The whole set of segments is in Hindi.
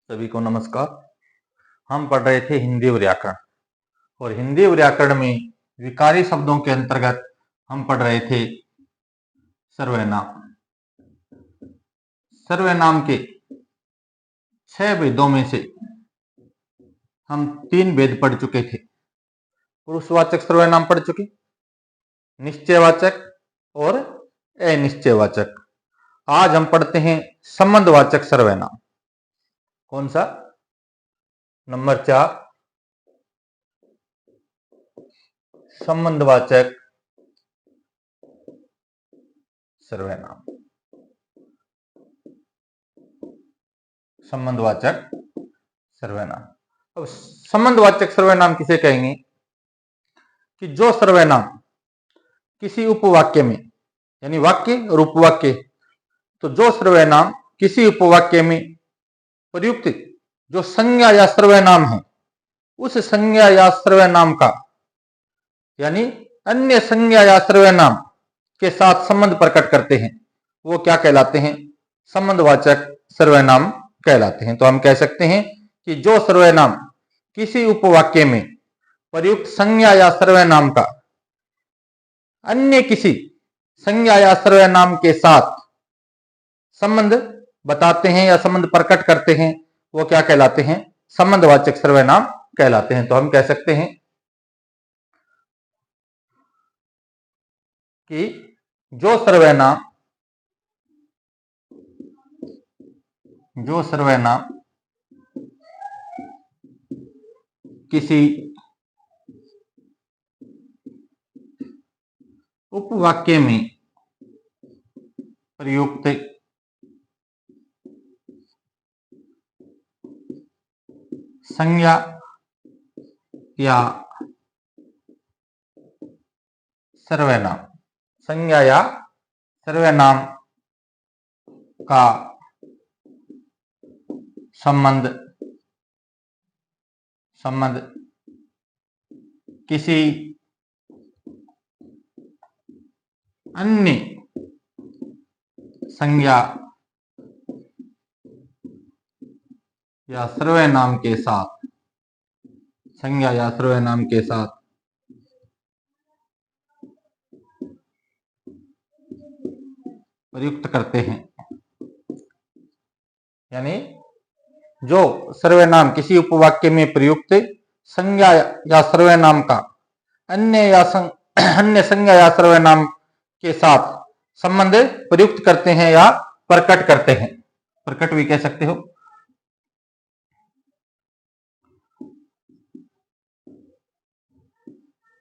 सभी को नमस्कार। हम पढ़ रहे थे हिंदी व्याकरण और हिंदी व्याकरण में विकारी शब्दों के अंतर्गत हम पढ़ रहे थे सर्वनाम। सर्वनाम के 6 भेदों में से हम 3 भेद पढ़ चुके थे। पुरुषवाचक सर्वनाम पढ़ चुके, निश्चयवाचक और अनिश्चयवाचक। आज हम पढ़ते हैं संबंधवाचक सर्वनाम। कौन सा? नंबर 4, संबंधवाचक सर्वनाम। संबंधवाचक सर्वनाम। अब संबंधवाचक सर्वनाम किसे कहेंगे? कि जो सर्वनाम किसी उपवाक्य में, यानी वाक्य और उपवाक्य, तो जो सर्वनाम किसी उपवाक्य में प्रयुक्त जो संज्ञा या सर्वनाम है, उस संज्ञा या सर्वनाम का यानी अन्य संज्ञा या सर्वनाम के साथ संबंध प्रकट करते हैं, वो क्या कहलाते हैं? संबंधवाचक सर्वनाम कहलाते हैं। तो हम कह सकते हैं कि जो सर्वनाम किसी उपवाक्य में प्रयुक्त संज्ञा या सर्वनाम का अन्य किसी संज्ञा या सर्वनाम के साथ संबंध बताते हैं या संबंध प्रकट करते हैं, वो क्या कहलाते हैं? संबंधवाचक सर्वनाम कहलाते हैं। तो हम कह सकते हैं कि जो सर्वनाम किसी उपवाक्य में प्रयुक्त संज्ञा या सर्वनाम का संबंध किसी अन्य संज्ञा या सर्वनाम के साथ प्रयुक्त करते हैं। यानी जो सर्वनाम किसी उपवाक्य में प्रयुक्त संज्ञा या सर्वनाम का अन्य संज्ञा या सर्वनाम के साथ संबंध प्रयुक्त करते हैं या प्रकट करते हैं, प्रकट भी कह सकते हो,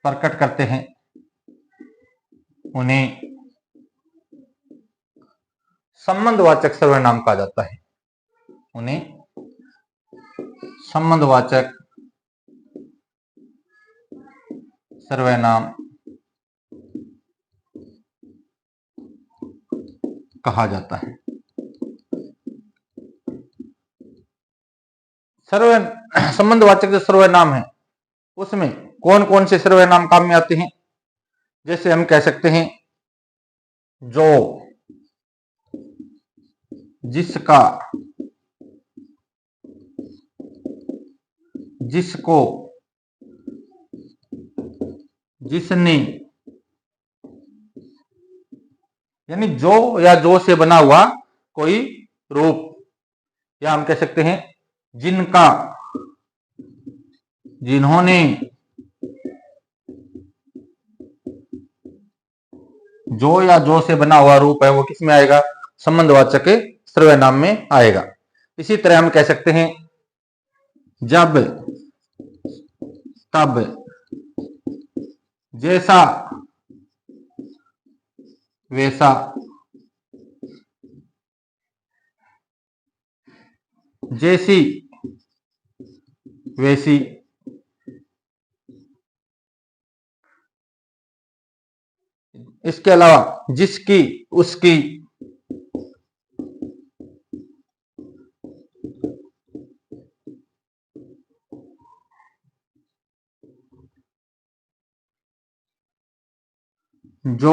प्रकट करते हैं, उन्हें संबंधवाचक सर्वनाम कहा जाता है। उन्हें संबंधवाचक सर्वनाम कहा जाता है। संबंधवाचक जो सर्वनाम है उसमें कौन कौन से सर्वनाम काम में आते हैं? जैसे हम कह सकते हैं जो, जिसका, जिसको, जिसने, यानी जो या जो से बना हुआ कोई रूप। या हम कह सकते हैं जिनका, जिन्होंने, जो या जो से बना हुआ रूप है वो किस में आएगा? संबंधवाचक सर्वनाम में आएगा। इसी तरह हम कह सकते हैं जब, तब, जैसा, वैसा, जैसी, वैसी। इसके अलावा जिसकी, उसकी, जो,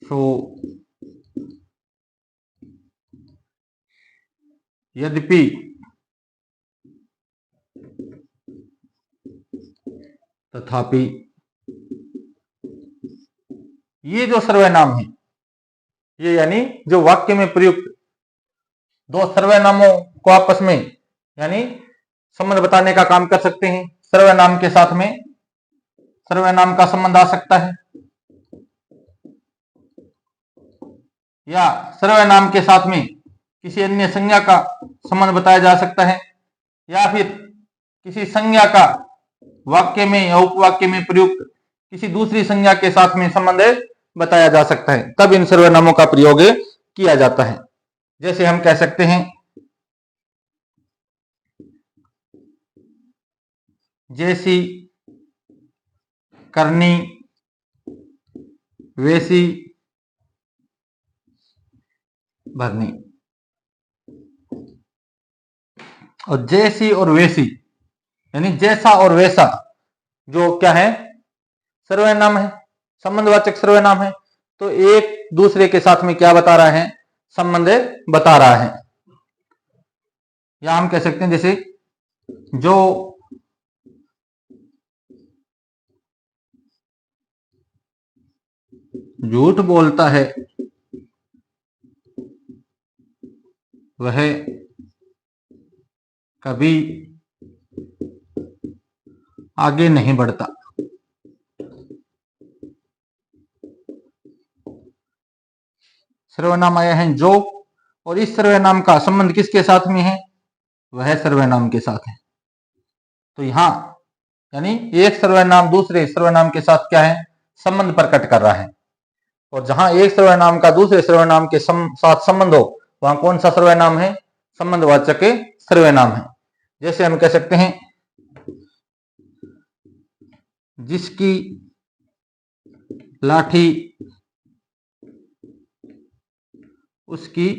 सो, यद्यपि, तथापि, ये जो सर्वनाम है, ये यानी जो वाक्य में प्रयुक्त दो सर्वनामों को आपस में यानी संबंध बताने का काम कर सकते हैं। सर्वनाम के साथ में सर्वनाम का संबंध आ सकता है, या सर्वनाम के साथ में किसी अन्य संज्ञा का संबंध बताया जा सकता है, या फिर किसी संज्ञा का वाक्य में या उपवाक्य में प्रयुक्त किसी दूसरी संज्ञा के साथ में संबंध बताया जा सकता है, तब इन सर्वनामों का प्रयोग किया जाता है। जैसे हम कह सकते हैं, जैसी, करनी, वैसी, भरनी। और जैसी और वैसी यानी जैसा और वैसा जो क्या है, सर्वनाम है, संबंधवाचक सर्वनाम है। तो एक दूसरे के साथ में क्या बता रहा है, संबंध बता रहा है। या हम कह सकते हैं जैसे जो झूठ बोलता है वह कभी आगे नहीं बढ़ता। सर्वनाम आया है जो, और इस सर्वनाम का संबंध किसके साथ में है, वह सर्वनाम के साथ है। तो यहां यानी एक सर्वनाम दूसरे सर्वनाम के साथ क्या है, संबंध प्रकट कर रहा है। और जहां एक सर्वनाम का दूसरे सर्वनाम के साथ संबंध हो, वहां कौन सा सर्वनाम है, संबंधवाचक सर्वनाम है। जैसे हम कह सकते हैं, जिसकी लाठी उसकी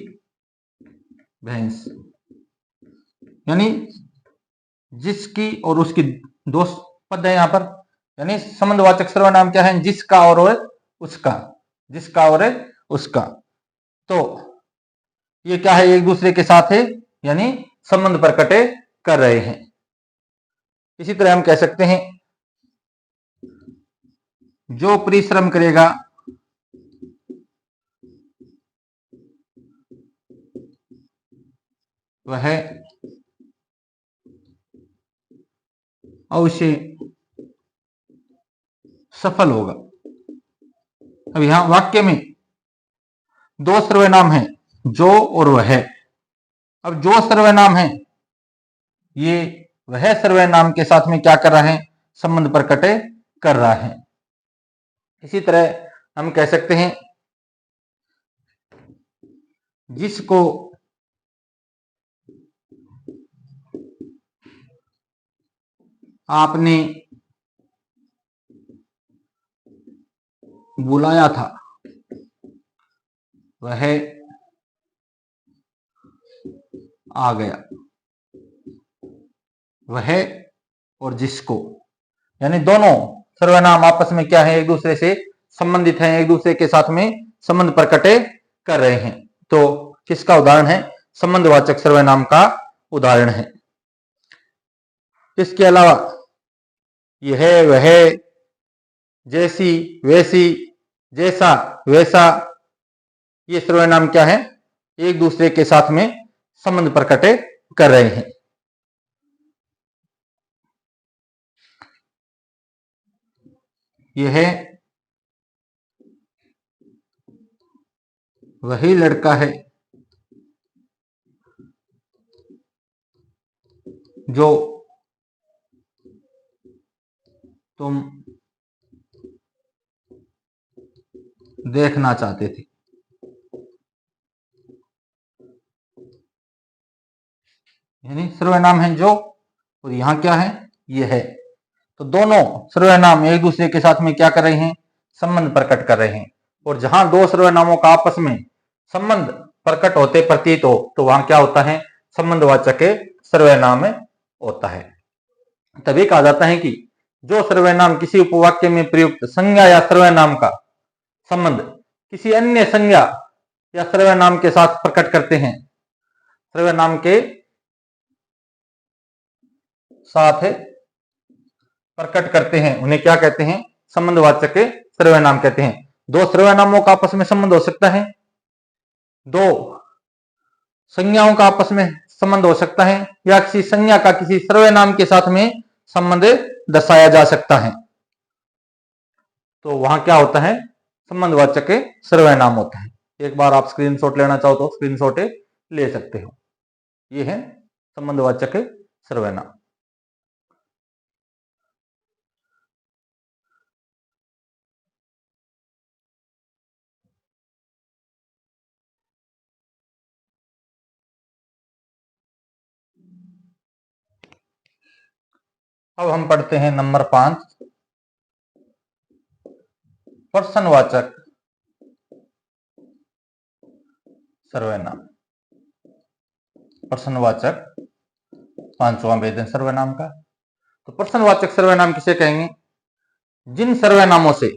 भैंस, यानी जिसकी और उसकी दो पद है यहां पर, यानी संबंधवाचक सर्वनाम क्या है, जिसका और उसका, जिसका और उसका। तो ये क्या है, एक दूसरे के साथ है, यानी संबंध प्रकट कर रहे हैं। इसी तरह हम कह सकते हैं, जो परिश्रम करेगा वह अवश्य सफल होगा। अब यहां वाक्य में दो सर्वनाम है, जो और वह। अब जो सर्वनाम है ये वह सर्वनाम के साथ में क्या कर रहा है, संबंध प्रकट कर रहा है। इसी तरह हम कह सकते हैं, जिसको आपने बुलाया था वह आ गया। वह और जिसको, यानी दोनों सर्वनाम आपस में क्या है, एक दूसरे से संबंधित हैं, एक दूसरे के साथ में संबंध प्रकट कर रहे हैं। तो किसका उदाहरण है, संबंधवाचक सर्वनाम का उदाहरण है। इसके अलावा यह, वह, जैसी, वैसी, जैसा, वैसा, ये सर्वनाम क्या है, एक दूसरे के साथ में संबंध प्रकट कर रहे हैं। यह वही लड़का है जो तुम देखना चाहते थे। यानी सर्वनाम है जो, और यहां क्या है, यह है। तो दोनों सर्वनाम एक दूसरे के साथ में क्या कर रहे हैं, संबंध प्रकट कर रहे हैं। और जहां दो सर्वनामों का आपस में संबंध प्रकट होते प्रतीत हो, तो वहां क्या होता है, संबंधवाचक सर्वनाम होता है। तभी कहा जाता है कि जो सर्वनाम किसी उपवाक्य में प्रयुक्त संज्ञा या सर्वनाम का संबंध किसी अन्य संज्ञा या सर्वनाम के साथ प्रकट करते हैं, सर्वनाम के साथ प्रकट करते हैं उन्हें क्या कहते हैं? संबंधवाचक सर्वनाम कहते हैं। दो सर्वनामों का आपस में संबंध हो सकता है, दो संज्ञाओं का आपस में संबंध हो सकता है, या किसी संज्ञा का किसी सर्वनाम के साथ में संबंध दर्शाया जा सकता है। तो वहां क्या होता है? संबंधवाचक सर्वनाम होता है। एक बार आप स्क्रीनशॉट लेना चाहो तो स्क्रीनशॉट ले सकते हो। ये है संबंधवाचक सर्वनाम। अब हम पढ़ते हैं नंबर 5, प्रश्नवाचक सर्वनाम। प्रश्नवाचक पांचवा भेद है सर्वनाम का। तो प्रश्नवाचक सर्वनाम किसे कहेंगे? जिन सर्वनामों से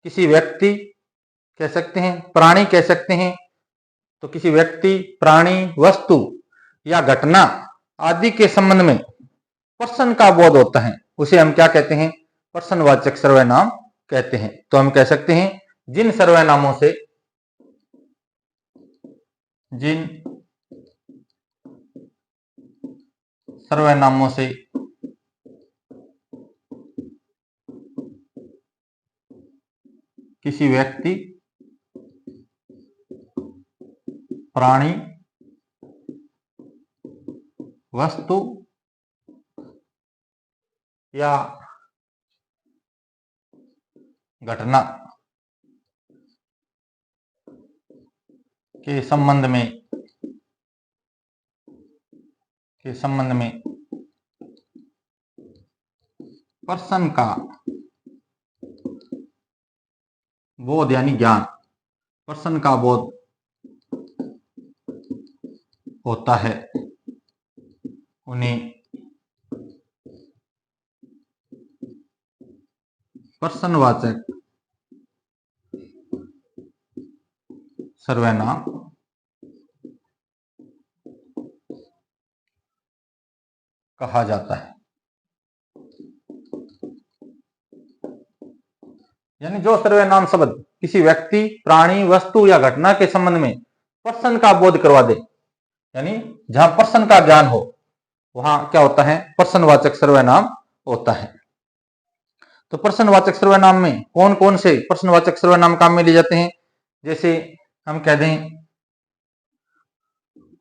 किसी व्यक्ति कह सकते हैं, प्राणी कह सकते हैं, तो किसी व्यक्ति, प्राणी, वस्तु या घटना आदि के संबंध में प्रश्न का बोध होता है, उसे हम क्या कहते हैं? प्रश्नवाचक सर्वनाम कहते हैं। तो हम कह सकते हैं जिन सर्वनामों से किसी व्यक्ति, प्राणी, वस्तु या घटना के संबंध में प्रश्न का बोध यानी ज्ञान, प्रश्न का बोध होता है, उन्हें प्रश्नवाचक सर्वनाम कहा जाता है। यानी जो सर्वनाम शब्द किसी व्यक्ति, प्राणी, वस्तु या घटना के संबंध में प्रश्न का बोध करवा दे, यानी जहां प्रश्न का ज्ञान हो, वहां क्या होता है? प्रश्नवाचक सर्वनाम होता है। तो प्रश्नवाचक सर्वनाम में कौन कौन से प्रश्नवाचक सर्वनाम काम में लिए जाते हैं? जैसे हम कह दें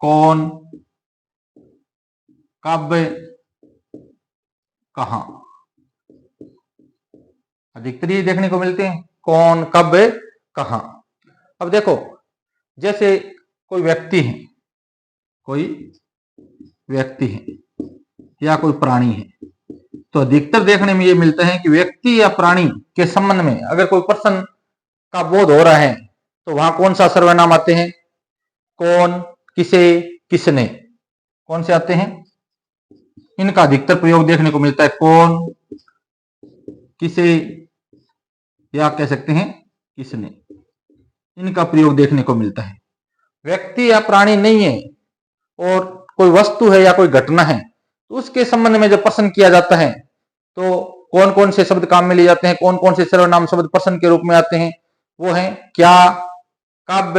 कौन, कब, कहां। अधिकतर ये देखने को मिलते हैं, कौन, कब, कहां। अब देखो, जैसे कोई व्यक्ति है या कोई प्राणी है, तो अधिकतर देखने में ये मिलता है कि व्यक्ति या प्राणी के संबंध में अगर कोई प्रश्न का बोध हो रहा है तो वहां कौन सा सर्वनाम आते हैं? कौन, किसे, किसने, कौन से आते हैं? इनका अधिकतर प्रयोग देखने को मिलता है, कौन, किसे, या कह सकते हैं किसने। इनका प्रयोग देखने को मिलता है। व्यक्ति या प्राणी नहीं है और कोई वस्तु है या कोई घटना है, तो उसके संबंध में जब प्रश्न किया जाता है तो कौन कौन से शब्द काम में लिए जाते हैं, कौन कौन से सर्वनाम शब्द प्रश्न के रूप में आते हैं? वो है क्या, कब,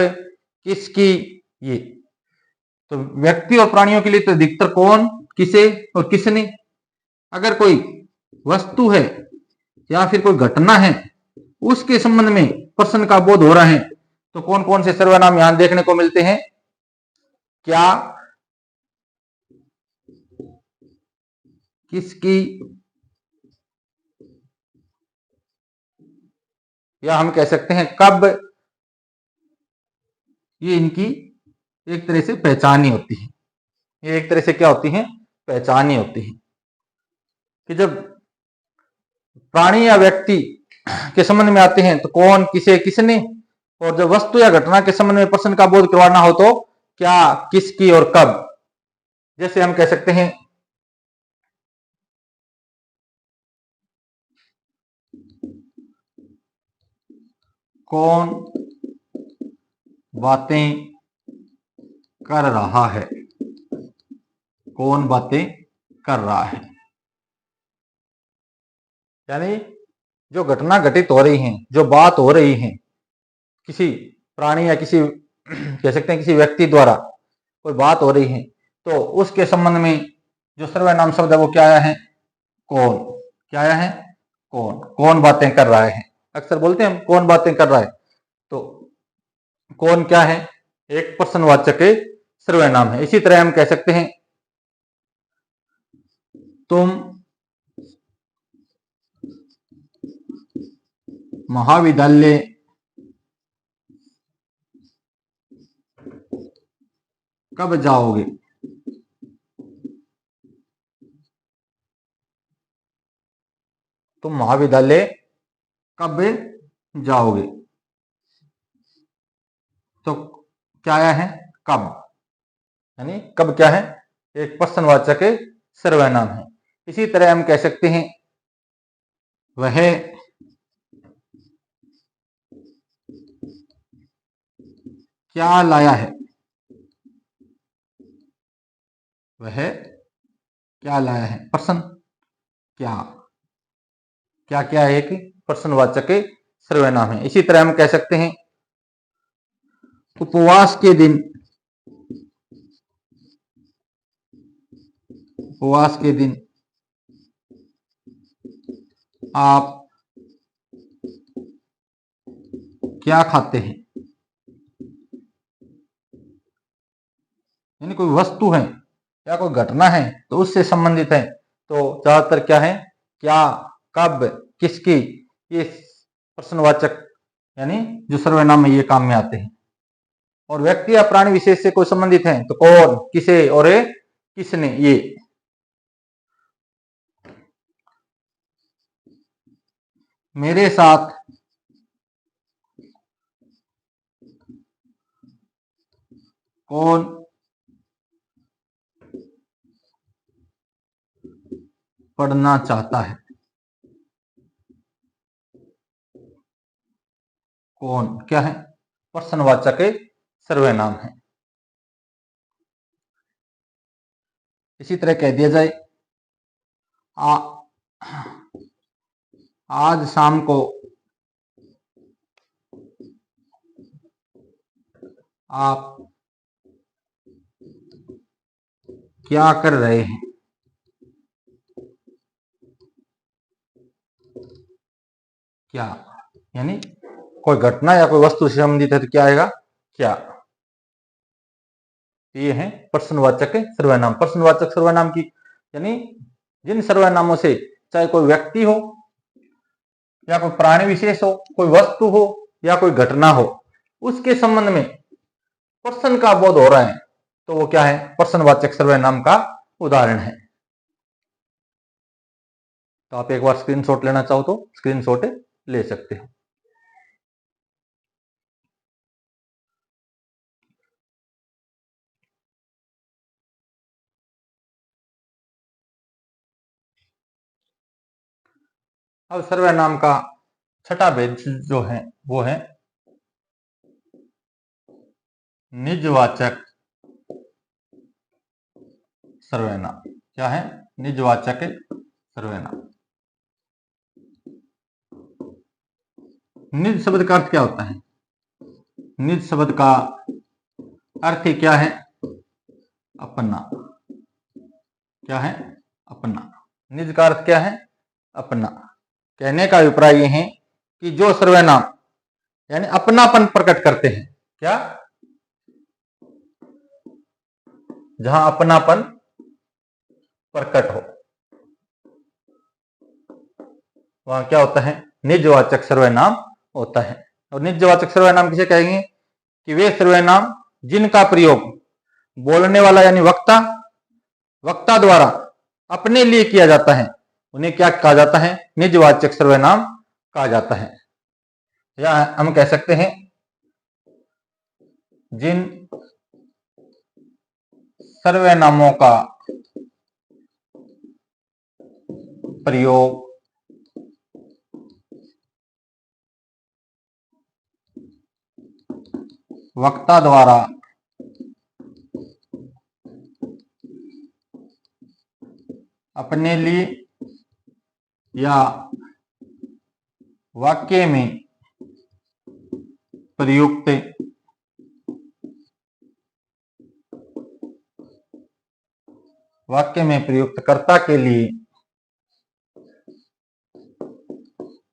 किसकी, ये। तो व्यक्ति और प्राणियों के लिए तो अधिकतर कौन, किसे और किसने। अगर कोई वस्तु है या फिर कोई घटना है, उसके संबंध में प्रश्न का बोध हो रहा है, तो कौन कौन से सर्वनाम यहां देखने को मिलते हैं? क्या, किसकी, या हम कह सकते हैं कब। ये इनकी एक तरह से पहचान ही होती है। ये एक तरह से क्या होती है? पहचान ही होती है कि जब प्राणी या व्यक्ति के संबंध में आते हैं तो कौन, किसे, किसने, और जब वस्तु या घटना के संबंध में प्रश्न का बोध करवाना हो तो क्या, किसकी और कब। जैसे हम कह सकते हैं कौन बातें कर रहा है, कौन बातें कर रहा है। यानी जो घटना घटित हो रही है, जो बात हो रही है, किसी प्राणी या किसी कह सकते हैं किसी व्यक्ति द्वारा कोई बात हो रही है, तो उसके संबंध में जो सर्वनाम शब्द है वो क्या आया है? कौन। क्या आया है? कौन। कौन बातें कर रहा है। अक्सर बोलते हैं हम कौन बातें कर रहा है, तो कौन क्या है? एक प्रश्नवाचक सर्वनाम है। इसी तरह हम कह सकते हैं तुम महाविद्यालय कब जाओगे। तुम महाविद्यालय कब जाओगे, तो क्या आया है? कब। यानी कब क्या है? एक प्रश्नवाचक सर्वनाम है। इसी तरह हम कह सकते हैं वह क्या लाया है। वह क्या लाया है, प्रश्न। क्या। क्या क्या है? एक प्रश्नवाचक सर्वनाम है। इसी तरह हम कह सकते हैं उपवास के दिन। उपवास के दिन आप क्या खाते हैं। यानी कोई वस्तु है या कोई घटना है तो उससे संबंधित है, तो ज्यादातर क्या है? क्या, कब, किसकी, ये प्रश्नवाचक यानी जो सर्वनाम है ये काम में आते हैं। और व्यक्ति या प्राणी विशेष से कोई संबंधित है तो कौन, किसे और किसने, ये। मेरे साथ कौन पढ़ना चाहता है। कौन क्या है? प्रश्नवाचक सर्वनाम है। इसी तरह कह दिया जाए आ, आज शाम को आप क्या कर रहे हैं। क्या यानी कोई घटना या कोई वस्तु से संबंधित है तो क्या आएगा? क्या। ये है प्रश्नवाचक सर्वनाम। प्रश्नवाचक सर्वनाम की यानी जिन सर्वनामों से चाहे कोई व्यक्ति हो या कोई प्राणी विशेष हो, कोई वस्तु हो या कोई घटना हो, उसके संबंध में प्रश्न का बोध हो रहा है तो वो क्या है? प्रश्नवाचक सर्वनाम का उदाहरण है। तो आप एक बार स्क्रीनशॉट लेना चाहो तो स्क्रीनशॉट ले सकते हो। अब सर्वनाम का छठा भेद जो है वो है निजवाचक सर्वनाम। क्या है? निजवाचक सर्वनाम। निज शब्द का अर्थ क्या होता है? निज शब्द का अर्थ ही क्या है? अपना। क्या है? अपना। निज का अर्थ क्या है? अपना। कहने का अभिप्राय यह है कि जो सर्वनाम यानी अपनापन प्रकट करते हैं। क्या? जहां अपनापन प्रकट हो वहां क्या होता है? निजवाचक सर्वनाम होता है। और निजवाचक सर्वनाम किसे कहेंगे? कि वे सर्वनाम जिनका प्रयोग बोलने वाला यानी वक्ता, वक्ता द्वारा अपने लिए किया जाता है, उन्हें क्या कहा जाता है? निजवाचक सर्वनाम कहा जाता है। या हम कह सकते हैं जिन सर्वनामों का प्रयोग वक्ता द्वारा अपने लिए या वाक्य में प्रयुक्त कर्ता के लिए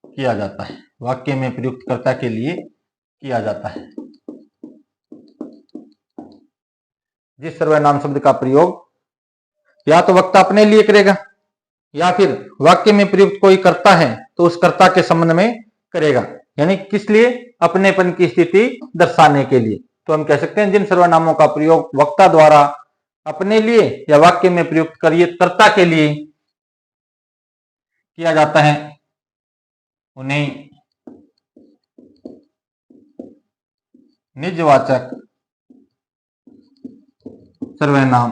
किया जाता है। वाक्य में प्रयुक्त कर्ता के लिए किया जाता है। जिस सर्वनाम शब्द का प्रयोग या तो वक्ता अपने लिए करेगा या फिर वाक्य में प्रयुक्त कोई कर्ता है तो उस कर्ता के संबंध में करेगा, यानी किस लिए? अपनेपन की स्थिति दर्शाने के लिए। तो हम कह सकते हैं जिन सर्वनामों का प्रयोग वक्ता द्वारा अपने लिए या वाक्य में प्रयुक्त कर्ता के लिए किया जाता है उन्हें निजवाचक सर्वनाम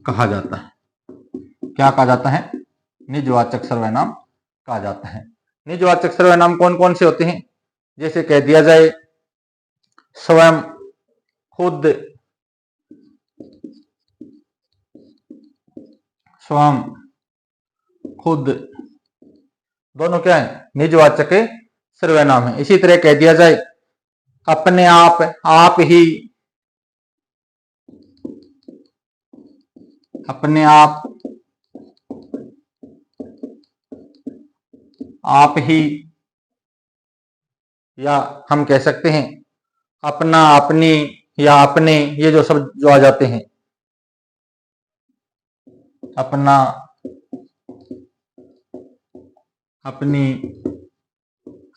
कहा जाता है। क्या कहा जाता है? निजवाचक सर्वनाम कहा जाता है। निजवाचक सर्वनाम कौन कौन से होते हैं? जैसे कह दिया जाए स्वयं, खुद, स्वयं, खुद, दोनों क्या है? निजवाचक सर्वनाम है। इसी तरह कह दिया जाए अपने आप, आप ही, अपने आप, आप ही, या हम कह सकते हैं अपना, अपनी या अपने, ये जो शब्द जो आ जाते हैं, अपना, अपनी,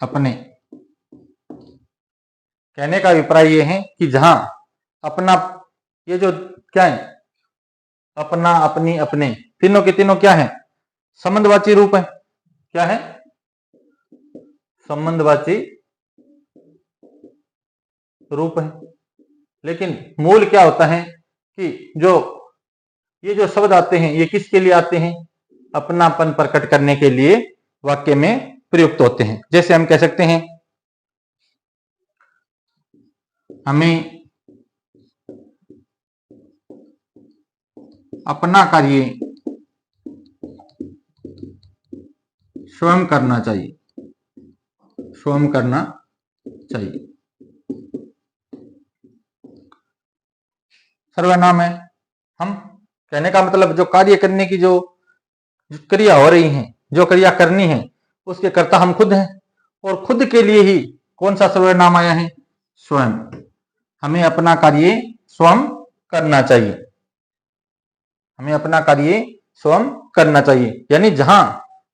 अपने, कहने का अभिप्राय ये है कि जहां अपना, ये जो क्या है, अपना, अपनी, अपने, तीनों के तीनों क्या है? संबंधवाची रूप है। क्या है? संबंधवाची रूप है। लेकिन मूल क्या होता है कि ये जो शब्द आते हैं ये किसके लिए आते हैं? अपनापन प्रकट करने के लिए वाक्य में प्रयुक्त होते हैं। जैसे हम कह सकते हैं हमें अपना कार्य स्वयं करना चाहिए, स्वयं करना चाहिए। सर्वनाम है। हम कहने का मतलब जो कार्य करने की जो क्रिया हो रही है, जो क्रिया करनी है, उसके कर्ता हम खुद हैं और खुद के लिए ही कौन सा सर्वनाम आया है? स्वयं। हमें अपना कार्य स्वयं करना चाहिए, हमें अपना कार्य स्वयं करना चाहिए। यानी जहां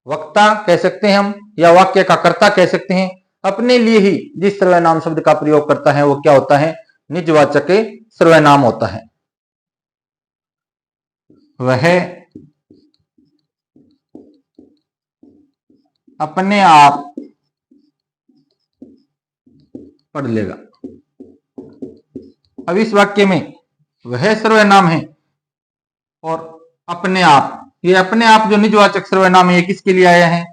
वक्ता कह सकते हैं हम या वाक्य का कर्ता कह सकते हैं, अपने लिए ही जिस सर्वनाम शब्द का प्रयोग करता है वो क्या होता है? निजवाचक सर्वनाम होता है। वह अपने आप पढ़ लेगा। अब इस वाक्य में वह सर्वनाम है और अपने आप, ये अपने आप जो निजवाचक सर्वनाम है ये किसके लिए आया है?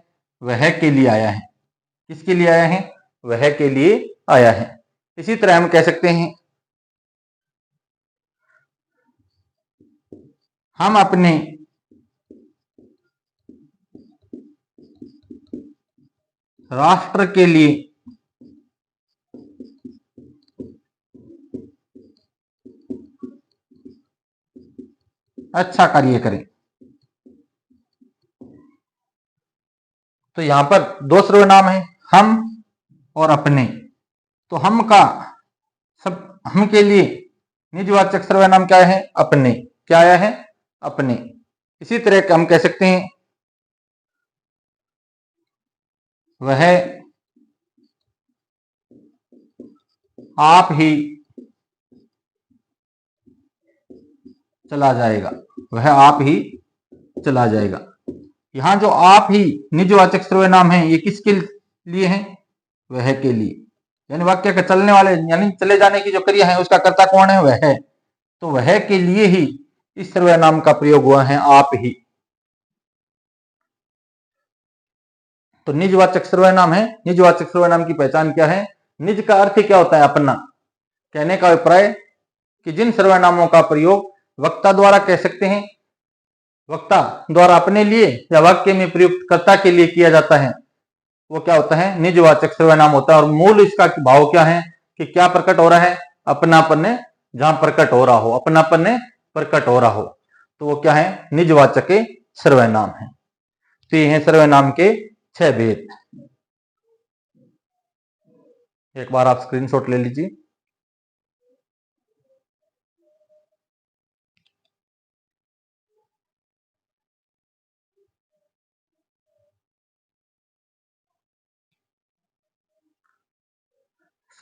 वह के लिए आया है। किसके लिए आया है? वह के लिए आया है। इसी तरह हम कह सकते हैं हम अपने राष्ट्र के लिए अच्छा कार्य करें। तो यहां पर दो सर्वनाम है, हम और अपने। तो हम का सब, हम के लिए निजवाचक सर्वनाम क्या है? अपने। क्या आया है? अपने। इसी तरह हम कह सकते हैं वह आप ही चला जाएगा, वह आप ही चला जाएगा। यहां जो आप ही निजवाचक सर्वनाम है ये किसके लिए है? वह के लिए। यानी वाक्य के चलने वाले यानी चले जाने की जो क्रिया है उसका कर्ता कौन है? वह है। तो वह के लिए ही इस सर्वनाम का प्रयोग हुआ है, आप ही। तो निजवाचक सर्वनाम है। निजवाचक सर्वनाम की पहचान क्या है? निज का अर्थ क्या होता है? अपना। कहने का अभिप्राय कि जिन सर्वनामों का प्रयोग वक्ता द्वारा कह सकते हैं, वक्ता द्वारा अपने लिए या वाक्य में प्रयुक्त कर्ता के लिए किया जाता है, वो क्या होता है, निजवाचक सर्वनाम होता है। और मूल इसका भाव क्या है कि क्या प्रकट हो रहा है, अपनापन ने जहां प्रकट हो रहा हो, अपनापन ने प्रकट हो रहा हो, तो वो क्या है, निजवाचक सर्वनाम है। तो ये है सर्वनाम के 6 भेद। एक बार आप स्क्रीनशॉट ले लीजिए।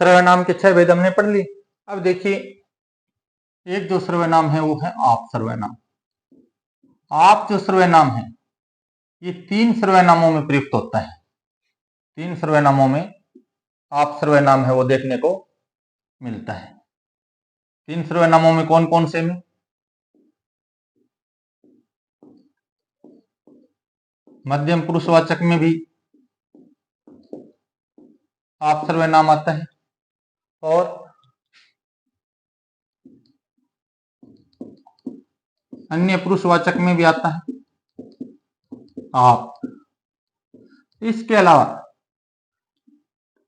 सर्वनाम के 6 भेद हमने पढ़ ली। अब देखिए, एक जो सर्वनाम है वो है आप सर्वनाम। आप जो सर्वनाम है ये 3 सर्वनामों में प्रयुक्त होता है। 3 सर्वनामों में आप सर्वनाम है वो देखने को मिलता है। 3 सर्वनामों में कौन कौन से में, मध्यम पुरुषवाचक में भी आप सर्वनाम आता है और अन्य पुरुषवाचक में भी आता है आप। इसके अलावा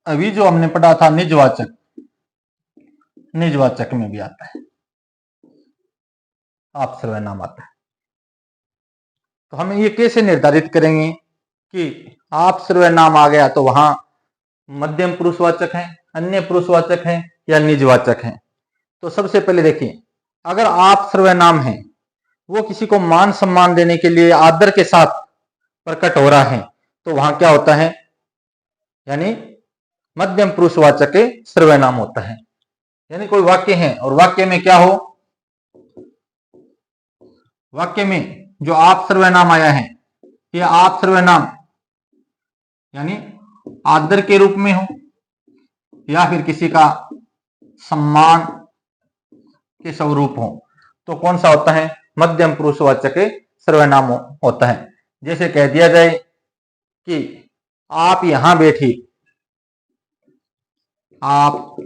अभी जो हमने पढ़ा था निजवाचक, निजवाचक में भी आता है आप सर्वनाम आता है। तो हम ये कैसे निर्धारित करेंगे कि आप सर्वनाम आ गया तो वहां मध्यम पुरुषवाचक है, अन्य पुरुषवाचक है या निजवाचक है? तो सबसे पहले देखिए, अगर आप सर्वनाम है वो किसी को मान सम्मान देने के लिए आदर के साथ प्रकट हो रहा है तो वहां क्या होता है, यानी मध्यम पुरुषवाचक सर्वनाम होता है। यानी कोई वाक्य है और वाक्य में क्या हो, वाक्य में जो आप सर्वनाम आया है ये आप सर्वनाम यानी आदर के रूप में हो या फिर किसी का सम्मान के स्वरूप हो, तो कौन सा होता है, मध्यम पुरुषवाचक सर्वनाम होता है। जैसे कह दिया जाए कि आप यहां बैठिए, आप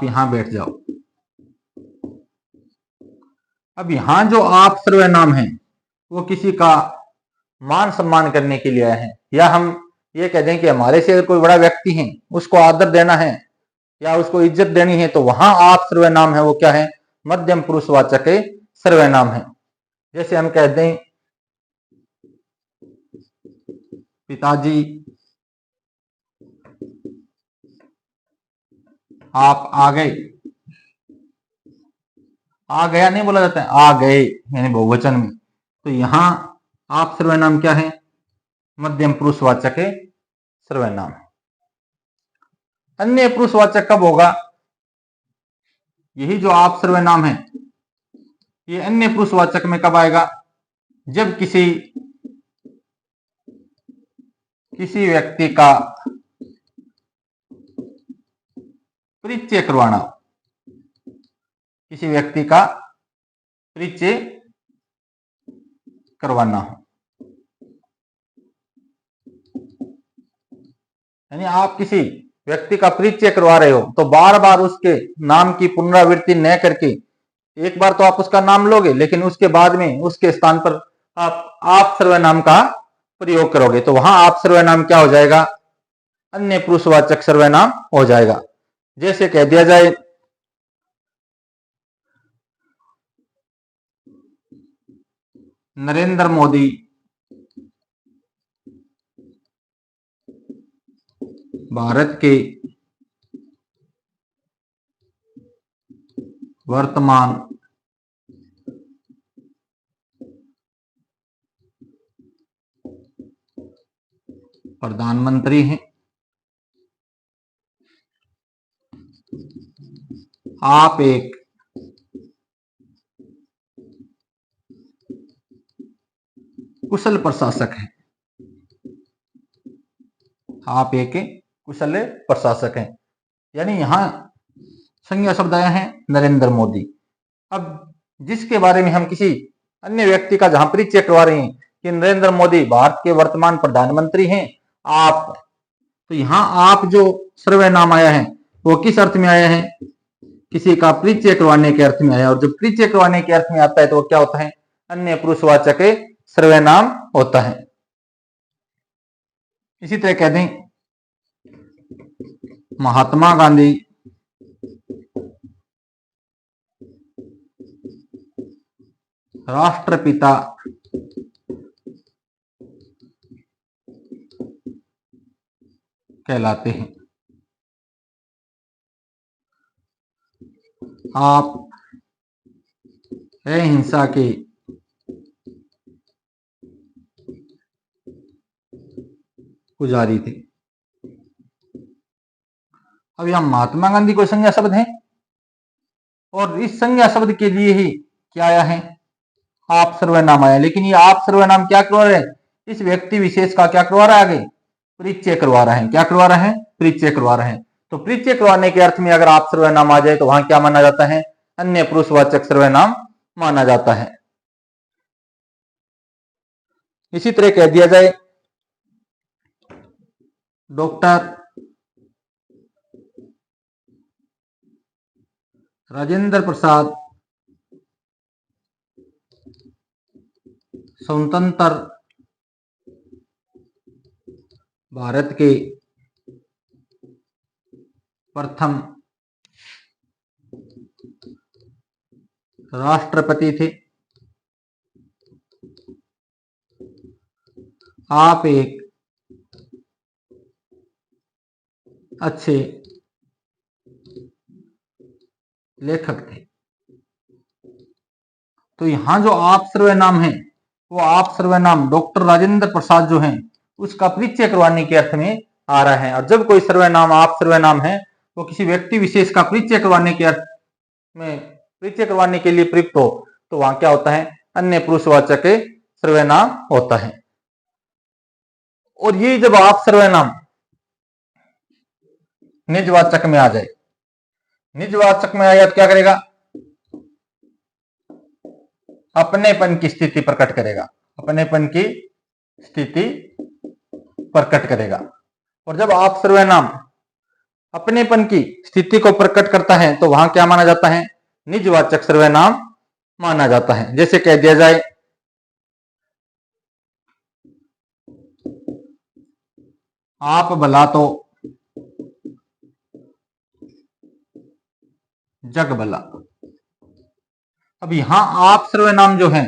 यहां बैठ जाओ। अब यहां जो आप सर्वनाम है वो किसी का मान सम्मान करने के लिए आया है, या हम ये कह दें कि हमारे से अगर कोई बड़ा व्यक्ति है उसको आदर देना है या उसको इज्जत देनी है, तो वहां आप सर्वनाम है वो क्या है, मध्यम पुरुषवाचक सर्वनाम है। जैसे हम कह दें पिताजी आप आ गए, आ गया नहीं बोला जाता है, आ गए यानी बहुवचन में, तो यहां आप सर्वनाम क्या है, मध्यम पुरुषवाचक सर्वनाम। अन्य पुरुषवाचक कब होगा, यही जो आप सर्वनाम है ये अन्य पुरुषवाचक में कब आएगा, जब किसी व्यक्ति का परिचय करवाना, किसी व्यक्ति का परिचय करवाना हो। यानी आप किसी व्यक्ति का परिचय करवा रहे हो तो बार बार उसके नाम की पुनरावृत्ति न करके, एक बार तो आप उसका नाम लोगे लेकिन उसके बाद में उसके स्थान पर आप सर्वनाम का प्रयोग करोगे, तो वहां आप सर्वनाम क्या हो जाएगा, अन्य पुरुषवाचक सर्वनाम हो जाएगा। जैसे कह दिया जाए नरेंद्र मोदी भारत के वर्तमान प्रधानमंत्री हैं। आप एक कुशल प्रशासक हैं, आप एक कुशल प्रशासक हैं। यानी यहां संज्ञा शब्द आया है नरेंद्र मोदी। अब जिसके बारे में हम किसी अन्य व्यक्ति का जहां परिचय करवा रहे हैं कि नरेंद्र मोदी भारत के वर्तमान प्रधानमंत्री हैं आप। तो यहां आप जो सर्वनाम आया है वो किस अर्थ में आया है? किसी का परिचय करवाने के अर्थ में आया। और जब परिचय करवाने के अर्थ में आता है तो वो क्या होता है? अन्य पुरुषवाचक सर्वनाम होता है। इसी तरह कह दें महात्मा गांधी राष्ट्रपिता कहलाते हैं। आप अहिंसा के पुजारी थे। अब यहां महात्मा गांधी कोई संज्ञा शब्द है और इस संज्ञा शब्द के लिए ही क्या आया है? आप सर्वनाम आया। लेकिन ये आप सर्वनाम क्या करवा रहे हैं? इस व्यक्ति विशेष का क्या करवा रहा है? आगे परिचय करवा रहे हैं। क्या करवा रहे हैं? परिचय करवा रहे हैं। तो परिचय करवाने के अर्थ में अगर आप सर्वनाम आ जाए तो वहां क्या माना जाता है? अन्य पुरुषवाचक सर्वनाम माना जाता है। इसी तरह कह दिया जाए डॉक्टर राजेंद्र प्रसाद स्वतंत्र भारत के प्रथम राष्ट्रपति थे। आप एक अच्छे लेखक थे। तो यहां जो आप सर्वनाम है वो आप सर्वनाम डॉक्टर राजेंद्र प्रसाद जो है उसका परिचय करवाने के अर्थ में आ रहा है। और जब कोई सर्वनाम आप सर्वनाम है वो किसी व्यक्ति विशेष का परिचय करवाने के अर्थ में परिचय करवाने के लिए प्रयुक्त हो तो वहां क्या होता है? अन्य पुरुषवाचक सर्वनाम होता है। और ये जब आप सर्वनाम निजवाचक में आ जाए, निजवाचक में आया तो क्या करेगा? अपनेपन की स्थिति प्रकट करेगा। अपनेपन की स्थिति प्रकट करेगा। और जब आप सर्वनाम अपनेपन की स्थिति को प्रकट करता है तो वहां क्या माना जाता है? निजवाचक सर्वनाम माना जाता है। जैसे कह दिया जाए आप भला तो जग भला। अब यहां आप सर्वनाम जो है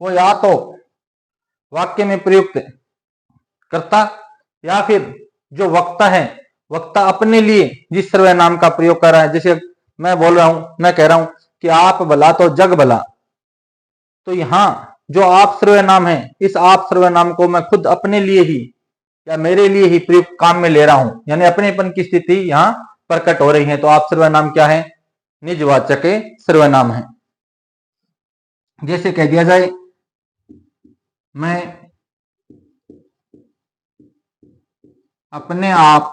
वो या तो वाक्य में प्रयुक्त करता या फिर जो वक्ता है वक्ता अपने लिए जिस सर्वनाम का प्रयोग कर रहा है। जैसे मैं बोल रहा हूं, मैं कह रहा हूं कि आप भला तो जग भला। तो यहां जो आप सर्वनाम है इस आप सर्वनाम को मैं खुद अपने लिए ही या मेरे लिए ही प्रयुक्त काम में ले रहा हूं, यानी अपनेपन की स्थिति यहां प्रकट हो रही है। तो आप सर्वनाम क्या है? निजवाचक सर्वनाम है। जैसे कह दिया जाए मैं अपने आप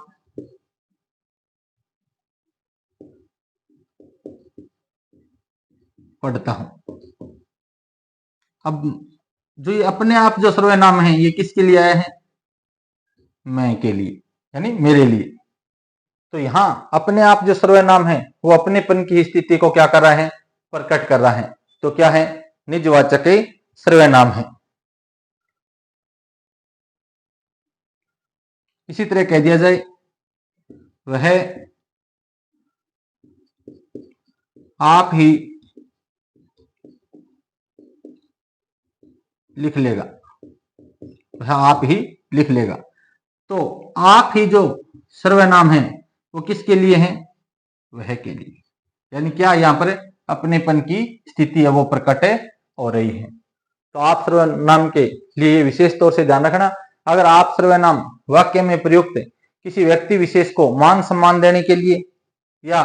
पढ़ता हूं। अब जो ये अपने आप जो सर्वनाम है ये किसके लिए आया है? मैं के लिए, यानी मेरे लिए। तो यहां अपने आप जो सर्वनाम है वो अपनेपन की स्थिति को क्या कर रहा है? प्रकट कर रहा है। तो क्या है? निजवाचक सर्वनाम है। इसी तरह कह दिया जाए वह आप ही लिख लेगा। वह आप ही लिख लेगा। तो आप ही जो सर्वनाम है वो किसके लिए है? वह के लिए। यानी क्या यहां पर अपनेपन की स्थिति है वो प्रकट हो रही है। तो आप सर्वनाम के लिए विशेष तौर से ध्यान रखना, अगर आप सर्वनाम वाक्य में प्रयुक्त किसी व्यक्ति विशेष को मान सम्मान देने के लिए या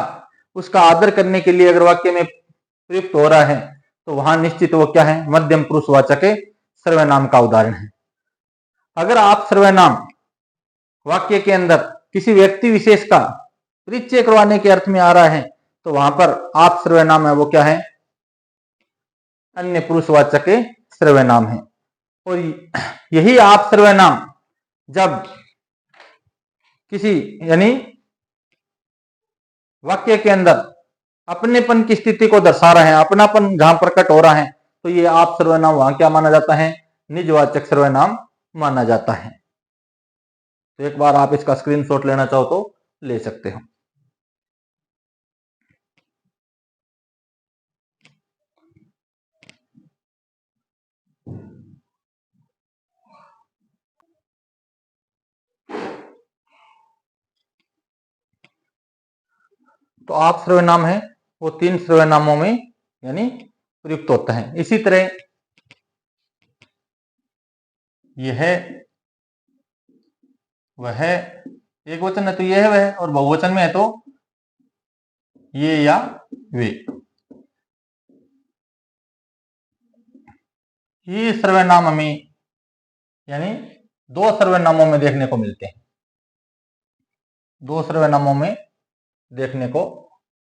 उसका आदर करने के लिए अगर वाक्य में प्रयुक्त हो रहा है तो वहां निश्चित वो क्या है? मध्यम पुरुषवाचक सर्वनाम का उदाहरण है। अगर आप सर्वनाम वाक्य के अंदर किसी व्यक्ति विशेष का परिचय करवाने के अर्थ में आ रहा है तो वहां पर आप सर्वनाम है वो क्या है? अन्य पुरुषवाचक सर्वनाम है। और यही आप सर्वनाम जब किसी यानी वाक्य के अंदर अपनेपन की स्थिति को दर्शा रहे हैं, अपनापन जहां प्रकट हो रहा है, तो ये आप सर्वनाम वहां क्या माना जाता है? निजवाचक सर्वनाम माना जाता है। तो एक बार आप इसका स्क्रीनशॉट लेना चाहो तो ले सकते हो। तो आप सर्वनाम है वो 3 सर्वनामों में यानी प्रयुक्त होता है। इसी तरह यह वह एक वचन है तो यह वह, और बहुवचन में है तो ये या वे। ये सर्वनाम हमें यानी 2 सर्वनामों में देखने को मिलते हैं, 2 सर्वनामों में देखने को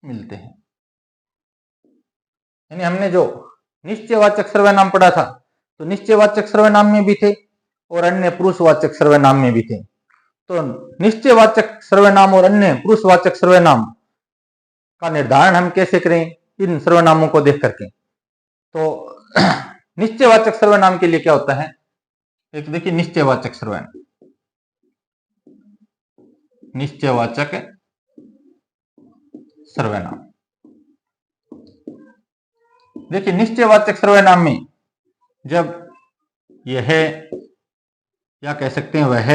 मिलते हैं। यानी हमने जो निश्चयवाचक सर्वनाम पढ़ा था, तो निश्चयवाचक सर्वनाम में भी थे और अन्य पुरुषवाचक सर्वनाम में भी थे। तो निश्चयवाचक सर्वनाम और अन्य पुरुषवाचक सर्वनाम का निर्धारण हम कैसे करें? इन सर्वनामों को देख करके। तो निश्चयवाचक सर्वनाम के लिए क्या होता है? एक देखिए निश्चयवाचक सर्वनाम, निश्चयवाचक सर्वनाम। देखिए निश्चयवाचक सर्वनाम में जब यह या कह सकते हैं वह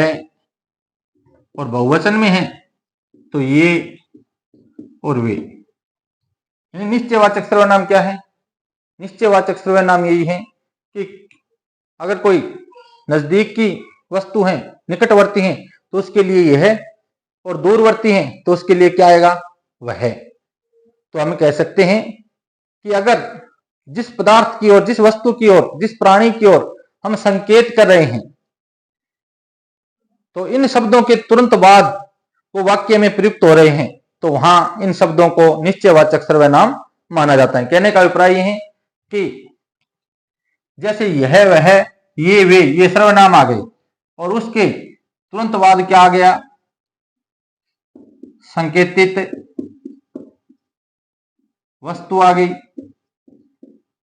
और बहुवचन में है तो ये और वे। निश्चयवाचक सर्वनाम क्या है? निश्चयवाचक सर्वनाम यही है कि अगर कोई नजदीक की वस्तु है, निकटवर्ती है, तो उसके लिए यह, और दूरवर्ती है तो उसके लिए क्या आएगा? वह। तो हम कह सकते हैं कि अगर जिस पदार्थ की ओर, जिस वस्तु की ओर, जिस प्राणी की ओर हम संकेत कर रहे हैं, तो इन शब्दों के तुरंत बाद वो वाक्य में प्रयुक्त हो रहे हैं, तो वहां इन शब्दों को निश्चयवाचक सर्वनाम माना जाता है। कहने का अभिप्राय यह है कि जैसे यह वह ये वे ये सर्वनाम आ गए और उसके तुरंत बाद क्या आ गया? संकेतित वस्तु आ गई,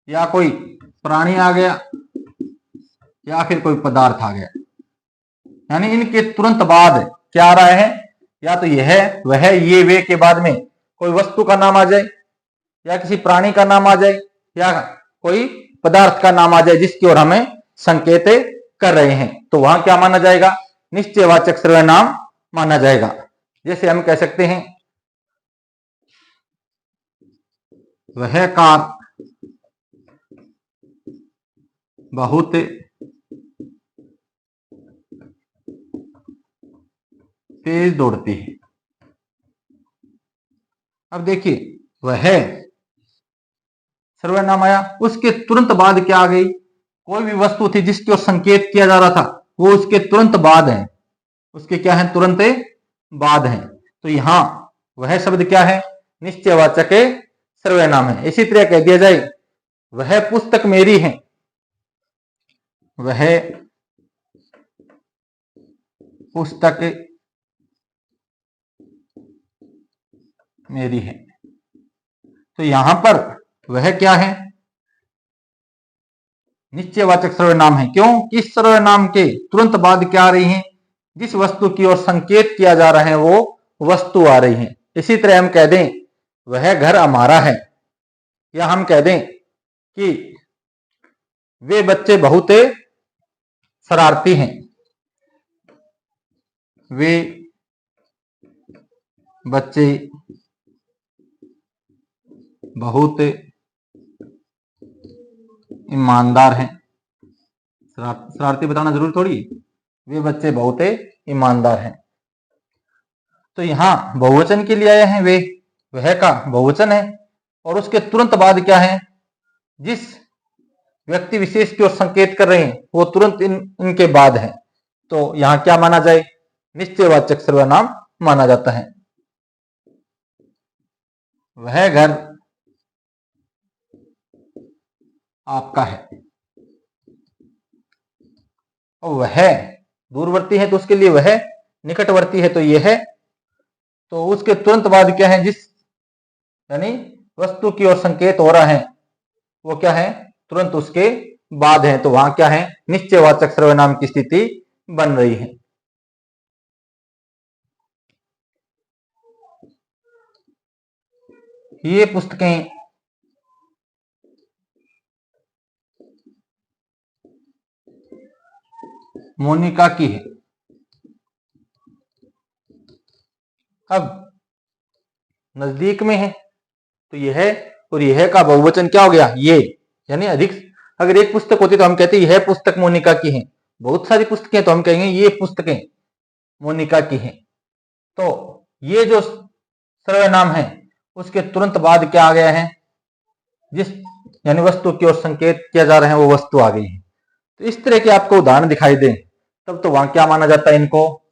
या कोई प्राणी आ गया, या फिर कोई पदार्थ आ गया। यानी इनके तुरंत बाद क्या आ रहा है? या तो यह वह ये वे के बाद में कोई वस्तु का नाम आ जाए, या किसी प्राणी का नाम आ जाए, या कोई पदार्थ का नाम आ जाए जिसकी ओर हमें संकेत कर रहे हैं, तो वहां क्या माना जाएगा? निश्चयवाचक सर्वनाम माना जाएगा। जैसे हम कह सकते हैं वह कार बहुत तेज दौड़ती है। अब देखिए वह सर्वनाम आया, उसके तुरंत बाद क्या आ गई? कोई भी वस्तु थी जिसकी ओर संकेत किया जा रहा था, वो उसके तुरंत बाद है, उसके क्या है? तुरंत बाद है। तो यहां वह शब्द क्या है? निश्चयवाचक सर्वनाम है। इसी तरह कह दिया जाए वह पुस्तक मेरी है, वह पुस्तक मेरी है, तो यहां पर वह क्या है? निश्चयवाचक सर्वनाम है। क्यों? किस सर्वनाम के तुरंत बाद क्या आ रही है? जिस वस्तु की ओर संकेत किया जा रहा है वो वस्तु आ रही है। इसी तरह हम कह दें वह घर हमारा है, या हम कह दें कि वे बच्चे बहुत शरारती हैं, वे बच्चे बहुत ईमानदार हैं। शरारती बताना जरूरी थोड़ी, वे बच्चे बहुत ईमानदार हैं। तो यहां बहुवचन के लिए आए हैं वे, वह का बहुवचन है, और उसके तुरंत बाद क्या है? जिस व्यक्ति विशेष की ओर संकेत कर रहे हैं वो तुरंत इनके बाद है, तो यहां क्या माना जाए? निश्चयवाचक सर्वनाम माना जाता है। वह घर आपका है, और वह दूरवर्ती है तो उसके लिए वह निकटवर्ती है तो ये है, तो उसके तुरंत बाद क्या है, जिस यानी वस्तु की ओर संकेत हो रहा है वो क्या है, तुरंत उसके बाद है, तो वहां क्या है, निश्चयवाचक सर्वनाम की स्थिति बन रही है। ये पुस्तकें मोनिका की है। अब नजदीक में है तो यह है, और यह का बहुवचन क्या हो गया, ये, यानी अधिक। अगर एक पुस्तक होती तो हम कहते यह पुस्तक मोनिका की है, बहुत सारी पुस्तकें तो हम कहेंगे ये पुस्तकें मोनिका की हैं। तो ये जो सर्वनाम है उसके तुरंत बाद क्या आ गया है, जिस यानी वस्तु की ओर संकेत किया जा रहा है वो वस्तु आ गई है। तो इस तरह के आपको उदाहरण दिखाई दे तब तो वहां क्या माना जाता है, इनको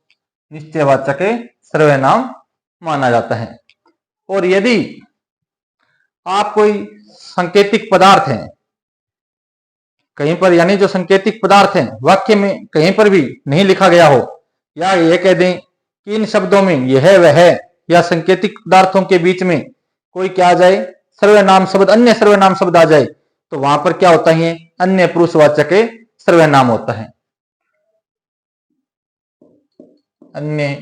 निश्चयवाचक सर्वनाम माना जाता है। और यदि आप कोई सांकेतिक पदार्थ है कहीं पर, यानी जो सांकेतिक पदार्थ है वाक्य में कहीं पर भी नहीं लिखा गया हो, या यह कह दें कि इन शब्दों में यह वह या सांकेतिक पदार्थों के बीच में कोई क्या आ जाए, सर्वनाम शब्द, अन्य सर्वनाम शब्द आ जाए, तो वहां पर क्या होता है, अन्य पुरुषवाचक सर्वनाम होता है। अन्य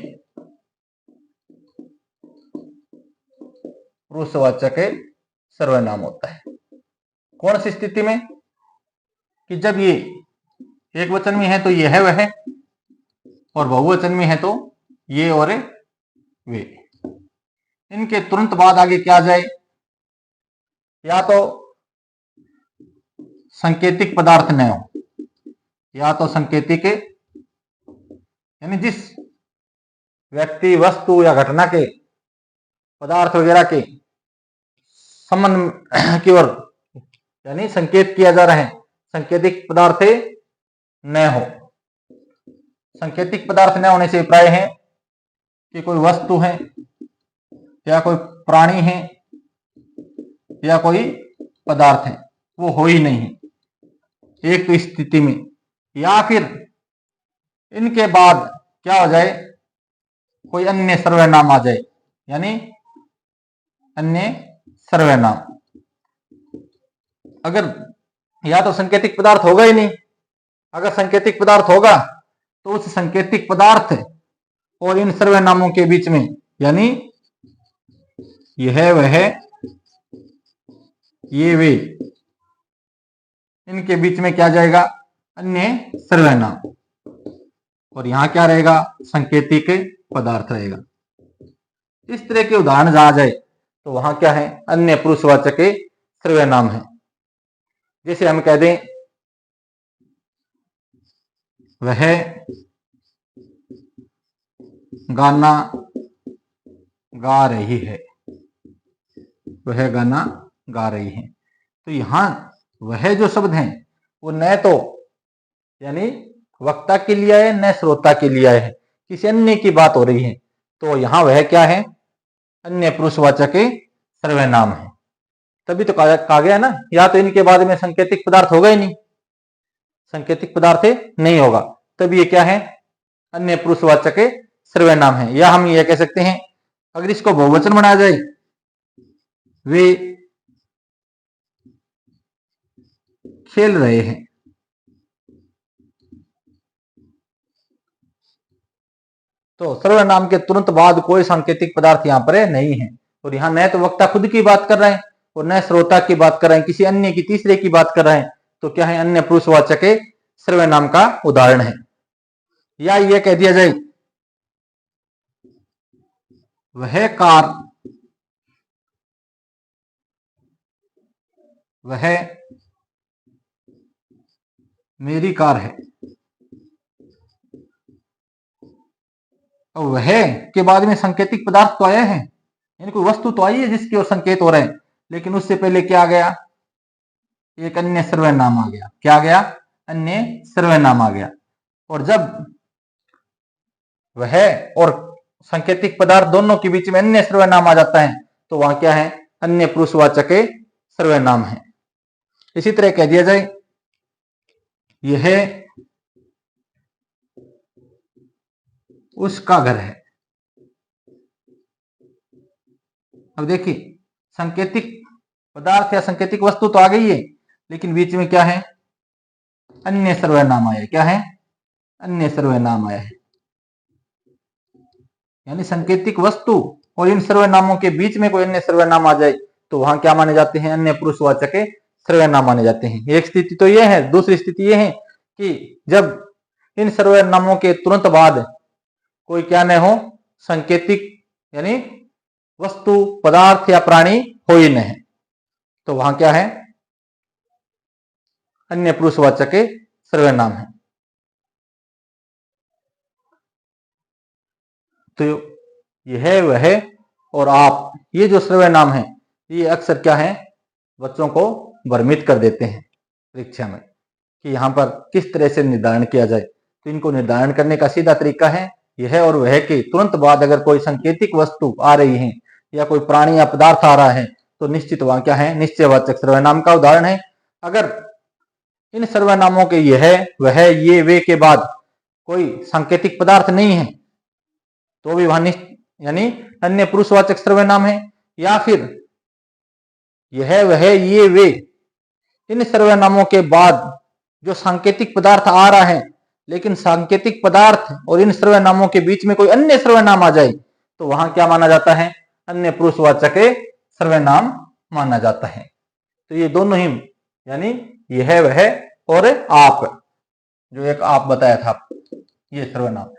पुरुषवाचक सर्वनाम होता है। कौन सी स्थिति में, कि जब ये एक वचन में है तो ये है वह, और बहुवचन में है तो ये और वे। इनके तुरंत बाद आगे क्या जाए, या तो सांकेतिक पदार्थ न हो, या तो सांकेतिक यानी जिस व्यक्ति, वस्तु या घटना के, पदार्थ वगैरह के संबंध की ओर यानी संकेत किया जा रहा है, सांकेतिक पदार्थ न हो। सांकेतिक पदार्थ न होने से अभिप्राय है कि कोई वस्तु है या कोई प्राणी है या कोई पदार्थ है, वो हो ही नहीं है एक तो स्थिति में, या फिर इनके बाद क्या हो जाए, कोई अन्य सर्वनाम आ जाए, यानी अन्य सर्वनाम। अगर या तो सांकेतिक पदार्थ होगा ही नहीं, अगर सांकेतिक पदार्थ होगा तो उस सांकेतिक पदार्थ और इन सर्वनामों के बीच में, यानी यह वह ये वे, इनके बीच में क्या जाएगा, अन्य सर्वनाम, और यहां क्या रहेगा, सांकेतिक पदार्थ रहेगा। इस तरह के उदाहरण जहां जाए तो वहां क्या है, अन्य पुरुषवाचक सर्वनाम है। जैसे हम कह दें वह गाना गा रही है, वह गाना गा रही है, तो यहां वह जो शब्द हैं वो न तो यानी वक्ता के लिए है न श्रोता के लिए है, किसी अन्य की बात हो रही है, तो यहां वह क्या है, अन्य पुरुषवाचक सर्वनाम है। तभी तो कहा गया ना, या तो इनके बाद में सांकेतिक पदार्थ होगा ही नहीं, सांकेतिक पदार्थ नहीं होगा, तब ये क्या है, अन्य पुरुषवाचक सर्वनाम है। या हम ये कह सकते हैं, अगर इसको बहुवचन बनाया जाए, वे खेल रहे हैं, तो सर्वनाम के तुरंत बाद कोई सांकेतिक पदार्थ यहां पर नहीं है, और यहां न तो वक्ता खुद की बात कर रहे हैं और न श्रोता की बात कर रहे हैं, किसी अन्य की, तीसरे की बात कर रहे हैं, तो क्या है, अन्य पुरुषवाचक सर्वनाम का उदाहरण है। या यह कह दिया जाए वह कार, वह मेरी कार है, और वह के बाद में सांकेतिक पदार्थ तो आया है, यानी कोई वस्तु तो आई है जिसकी ओर संकेत हो रहे हैं, लेकिन उससे पहले क्या आ गया, एक अन्य सर्वनाम आ गया। क्या आ गया, अन्य सर्वनाम आ गया। और जब वह और सांकेतिक पदार्थ दोनों के बीच में अन्य सर्वनाम आ जाता है तो वहां क्या है, अन्य पुरुषवाचक सर्वनाम है। इसी तरह कह दिया जाए यह उसका घर है। अब देखिए, सांकेतिक पदार्थ या सांकेतिक वस्तु तो आ गई है, लेकिन बीच में क्या है? अन्य सर्वनाम आया। क्या है? अन्य सर्वनाम आया है। यानी सांकेतिक वस्तु और इन सर्वनामों के बीच में कोई अन्य सर्वनाम आ जाए तो वहां क्या माने जाते हैं? अन्य पुरुषवाचक के सर्वनाम माने जाते हैं। एक स्थिति तो यह है। दूसरी स्थिति यह है कि जब इन सर्वनामों के तुरंत बाद कोई क्या न हो? सांकेतिक यानी वस्तु, पदार्थ या प्राणी हो ही नहीं, तो वहां क्या है? अन्य पुरुषवाचक के सर्वनाम है। तो यह, वह और आप, ये जो सर्वनाम है, ये अक्सर क्या है? बच्चों को भ्रमित कर देते हैं परीक्षा में कि यहाँ पर किस तरह से निर्धारण किया जाए। तो इनको निर्धारण करने का सीधा तरीका है यह और वह के तुरंत बाद अगर कोई सांकेतिक वस्तु आ रही है या कोई प्राणी या पदार्थ आ रहा है तो निश्चित वहां क्या है? निश्चयवाचक सर्वनाम का उदाहरण है। अगर इन सर्वनामों के यह, वह, ये, वे के बाद कोई सांकेतिक पदार्थ नहीं है तो भी वहां यानी अन्य पुरुषवाचक सर्वनाम है। या फिर यह, वह, ये, वे, इन सर्वनामों के बाद जो सांकेतिक पदार्थ आ रहा है, लेकिन सांकेतिक पदार्थ और इन सर्वनामों के बीच में कोई अन्य सर्वनाम आ जाए तो वहां क्या माना जाता है? अन्य पुरुषवाचक सर्वनाम माना जाता है। तो ये दोनों ही, यानी यह, वह और आप, जो एक आप बताया था, ये सर्वनाम,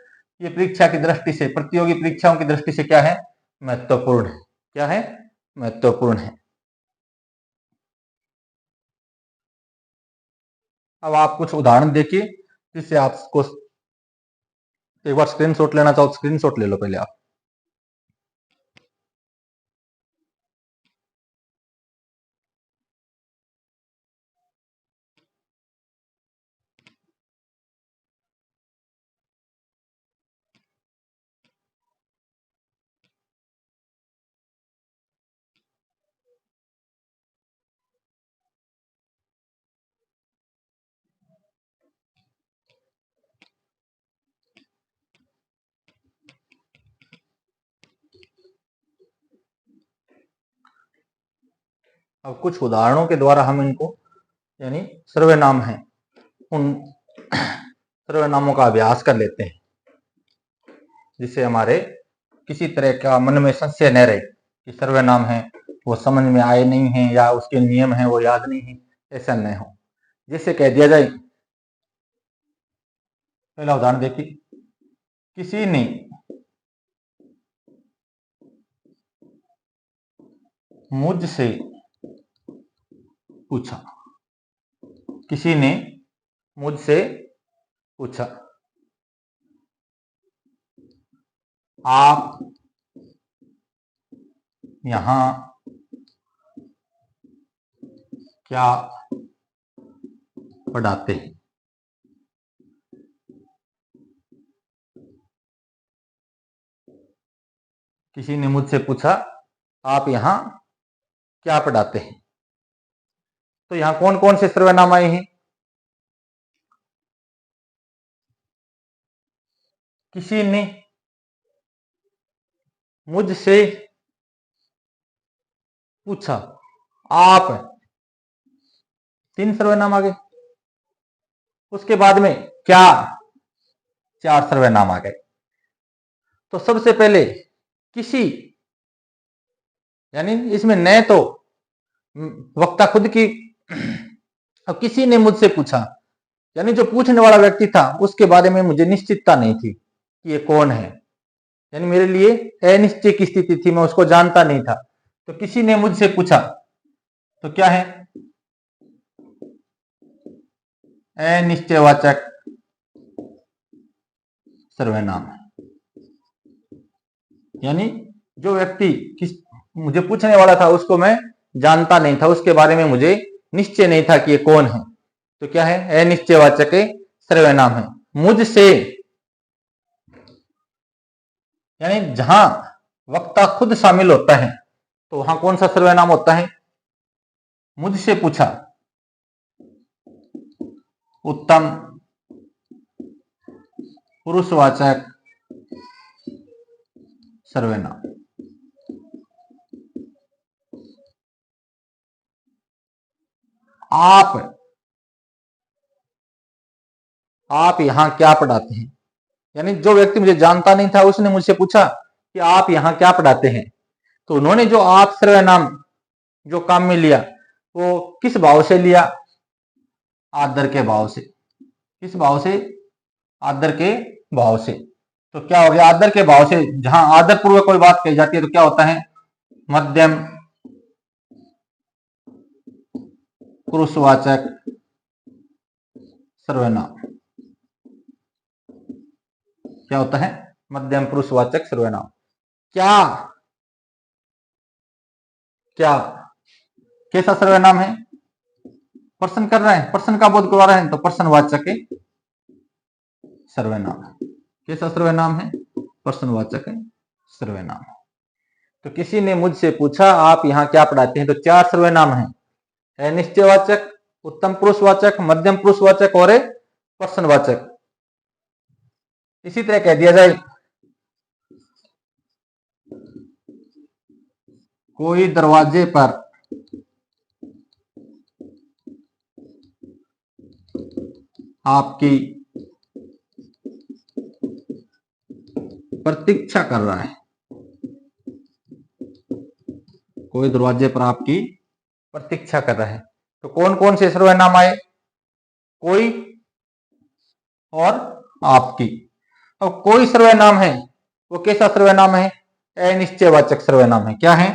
ये परीक्षा की दृष्टि से, प्रतियोगी परीक्षाओं की दृष्टि से क्या है? महत्वपूर्ण है। क्या है? महत्वपूर्ण है। अब आप कुछ उदाहरण देखिए जिससे आपको, एक बार स्क्रीनशॉट लेना चाहो तो स्क्रीनशॉट ले लो पहले आप। अब कुछ उदाहरणों के द्वारा हम इनको, यानी सर्वनाम है, उन सर्वनामों का अभ्यास कर लेते हैं जिससे हमारे किसी तरह का मन में संशय न रहे कि सर्वनाम है वो समझ में आए नहीं है या उसके नियम है वो याद नहीं है, ऐसा न हो। जिससे कह दिया जाए, पहला उदाहरण देखिए, किसी ने मुझसे पूछा। किसी ने मुझसे पूछा, आप यहां क्या पढ़ाते हैं? किसी ने मुझसे पूछा, आप यहां क्या पढ़ाते हैं? तो यहां कौन कौन से सर्वनाम आए हैं? किसी ने मुझसे पूछा, आप, 3 सर्वनाम आ गए। उसके बाद में क्या, 4 सर्वनाम आ गए। तो सबसे पहले किसी, यानी इसमें न तो वक्ता खुद की, अब किसी ने मुझसे पूछा, यानी जो पूछने वाला व्यक्ति था उसके बारे में मुझे निश्चितता नहीं थी कि ये कौन है, यानी मेरे लिए अनिश्चय की स्थिति थी, मैं उसको जानता नहीं था। तो किसी ने मुझसे पूछा तो क्या है? अनिश्चयवाचक सर्वनाम। यानी जो व्यक्ति मुझे पूछने वाला था उसको मैं जानता नहीं था, उसके बारे में मुझे निश्चय नहीं था कि ये कौन है, तो क्या है? अनिश्चयवाचक सर्वनाम है। मुझसे, यानी जहां वक्ता खुद शामिल होता है तो वहां कौन सा सर्वनाम होता है? मुझसे पूछा। उत्तम पुरुषवाचक सर्वनाम। आप यहां क्या पढ़ाते हैं, यानी जो व्यक्ति मुझे जानता नहीं था उसने मुझसे पूछा कि आप यहां क्या पढ़ाते हैं, तो उन्होंने जो आप सर्वनाम जो काम में लिया वो किस भाव से लिया, आदर के भाव से। किस भाव से, आदर के भाव से। तो क्या हो गया, आदर के भाव से, जहां आदर पूर्वक कोई बात कही जाती है तो क्या होता है, मध्यम पुरुषवाचक सर्वनाम। क्या होता है, मध्यम पुरुषवाचक सर्वनाम। क्या क्या कैसा सर्वनाम है, प्रश्न कर रहे हैं, प्रश्न का बोध करवा रहे हैं, तो प्रश्नवाचक सर्वनाम। कैसा सर्वनाम है, प्रश्नवाचक सर्वनाम। तो किसी ने मुझसे पूछा आप यहाँ क्या पढ़ाते हैं, तो चार सर्वनाम हैं, अनिश्चयवाचक, उत्तम पुरुषवाचक, मध्यम पुरुषवाचक और प्रश्नवाचक। इसी तरह कह दिया जाए कोई दरवाजे पर आपकी प्रतीक्षा कर रहा है, कोई दरवाजे पर आपकी प्रतीक्षा कर रहा है, तो कौन कौन से सर्वनाम आए, कोई और आपकी। अब कोई सर्वनाम है वो कैसा सर्वनाम है, अनिश्चयवाचक सर्वनाम है। क्या है,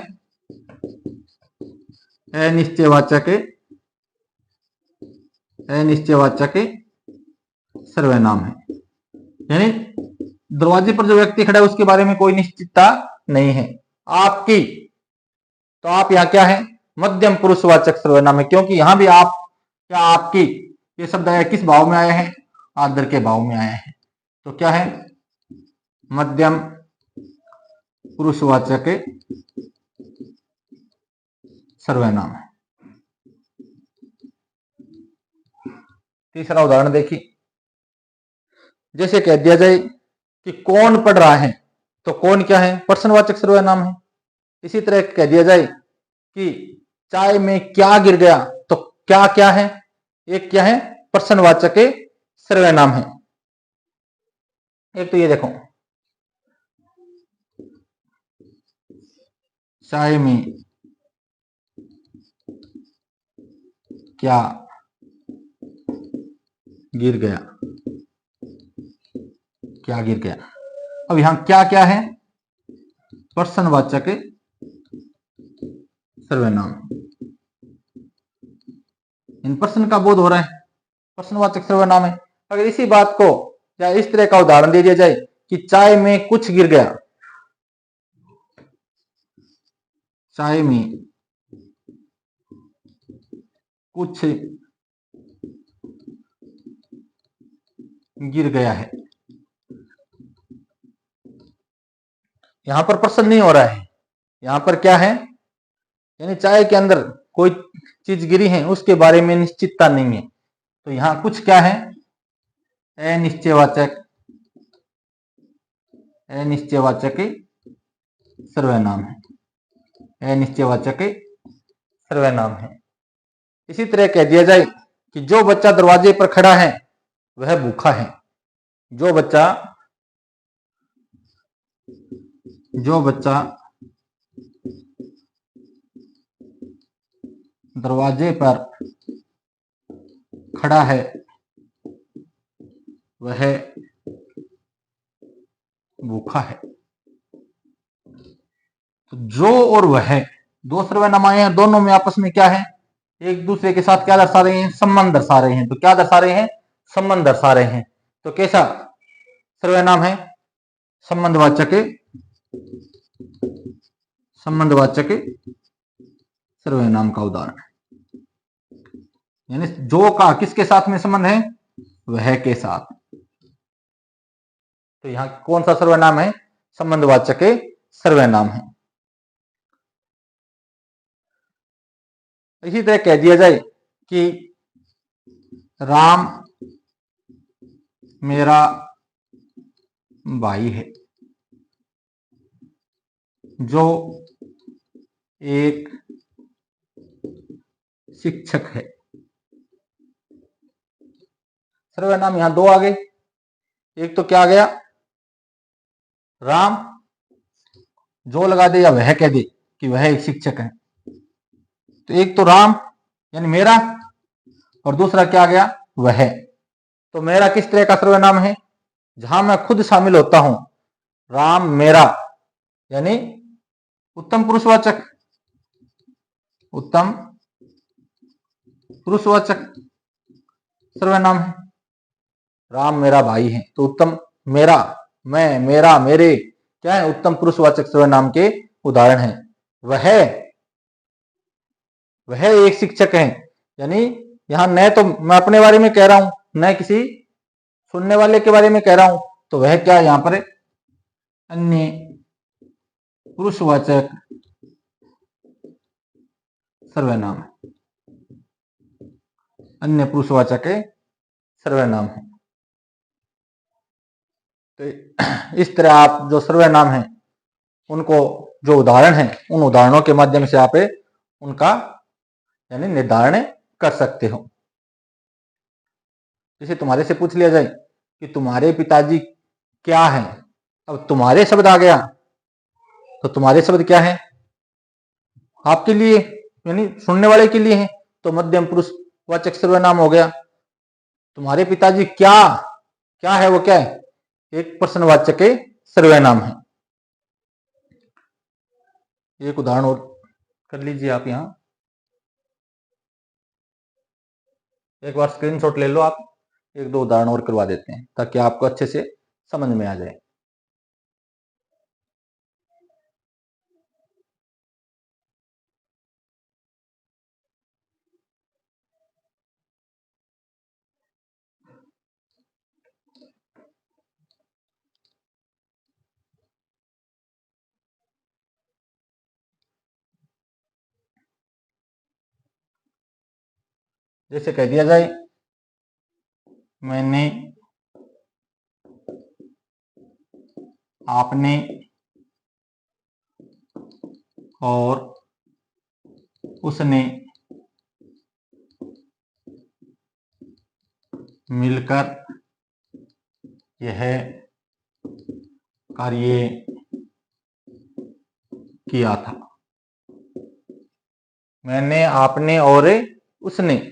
अनिश्चयवाचक, अनिश्चयवाचक सर्वनाम है। यानी दरवाजे पर जो व्यक्ति खड़ा है उसके बारे में कोई निश्चितता नहीं है। आपकी, तो आप यहाँ क्या है, मध्यम पुरुषवाचक सर्वनाम है, क्योंकि यहां भी आप, क्या आपकी ये शब्द आया किस भाव में आया है, आदर के भाव में आया है, तो क्या है, मध्यम पुरुषवाचक सर्वनाम है। तीसरा उदाहरण देखिए, जैसे कह दिया जाए कि कौन पढ़ रहा है, तो कौन क्या है, प्रश्नवाचक सर्वनाम है। इसी तरह कह दिया जाए कि चाय में क्या गिर गया, तो क्या क्या है, एक क्या है, प्रश्नवाचक सर्वनाम है। एक तो ये देखो, चाय में क्या गिर गया, क्या गिर गया। अब यहां क्या क्या है, प्रश्नवाचक सर्वनाम। इन प्रश्न का बोध हो रहा है, प्रश्नवाचक सर्वनाम है। अगर इसी बात को या इस तरह का उदाहरण दे दिया जाए कि चाय में कुछ गिर गया, चाय में कुछ गिर गया है, यहां पर प्रश्न नहीं हो रहा है, यहां पर क्या है, यानी चाय के अंदर कोई चीज गिरी है उसके बारे में निश्चितता नहीं है, तो यहां कुछ क्या है, अनिश्चयवाचक, अनिश्चयवाचक सर्वनाम है, अनिश्चयवाचक सर्वनाम है। इसी तरह कह दिया जाए कि जो बच्चा दरवाजे पर खड़ा है वह भूखा है, जो बच्चा दरवाजे पर खड़ा है वह भूखा है। तो जो और वह दो सर्वनाम आए हैं, दोनों में आपस में क्या है, एक दूसरे के साथ क्या दर्शा रहे हैं, संबंध दर्शा रहे हैं। तो क्या दर्शा रहे हैं, संबंध दर्शा रहे हैं। तो कैसा सर्वनाम है, संबंधवाचक, संबंधवाचक सर्वनाम का उदाहरण है। यानी जो का किसके साथ में संबंध है, वह के साथ। तो यहां कौन सा सर्वनाम है, संबंधवाचक सर्वनाम है। इसी तरह कह दिया जाए कि राम मेरा भाई है, जो एक शिक्षक है। सर्वनाम यहां दो आ गए। एक तो क्या आ गया, राम, जो लगा दे या वह कह दे कि वह एक शिक्षक है। तो एक तो राम यानी मेरा, और दूसरा क्या आ गया, वह। तो मेरा किस तरह का सर्वनाम है, जहां मैं खुद शामिल होता हूं। राम मेरा यानी उत्तम पुरुषवाचक, उत्तम पुरुषवाचक सर्वनाम है। राम मेरा भाई है तो उत्तम मेरा, मैं, मेरा, मेरे क्या है, उत्तम पुरुषवाचक सर्वनाम के उदाहरण हैं। वह एक शिक्षक है, यानी यहां न तो मैं अपने बारे में कह रहा हूं, न किसी सुनने वाले के बारे में कह रहा हूं। तो वह क्या है, यहां पर अन्य पुरुषवाचक सर्वनाम है, अन्य पुरुषवाचक सर्वनाम है। तो इस तरह आप जो सर्वनाम है उनको, जो उदाहरण है, उन उदाहरणों के माध्यम से आप उनका यानी निर्धारण कर सकते हो। जैसे तुम्हारे से पूछ लिया जाए कि तुम्हारे पिताजी क्या है, अब तुम्हारे शब्द आ गया, तो तुम्हारे शब्द क्या है, आपके लिए यानी सुनने वाले के लिए है, तो मध्यम पुरुषवाचक सर्वनाम हो गया। तुम्हारे पिताजी क्या, क्या है, वो क्या है, एक प्रश्नवाचक सर्वनाम है। एक उदाहरण और कर लीजिए आप, यहां एक बार स्क्रीनशॉट ले लो आप, एक दो उदाहरण और करवा देते हैं ताकि आपको अच्छे से समझ में आ जाए। जैसे कह दिया जाए, मैंने, आपने और उसने मिलकर यह कार्य किया था। मैंने, आपने और उसने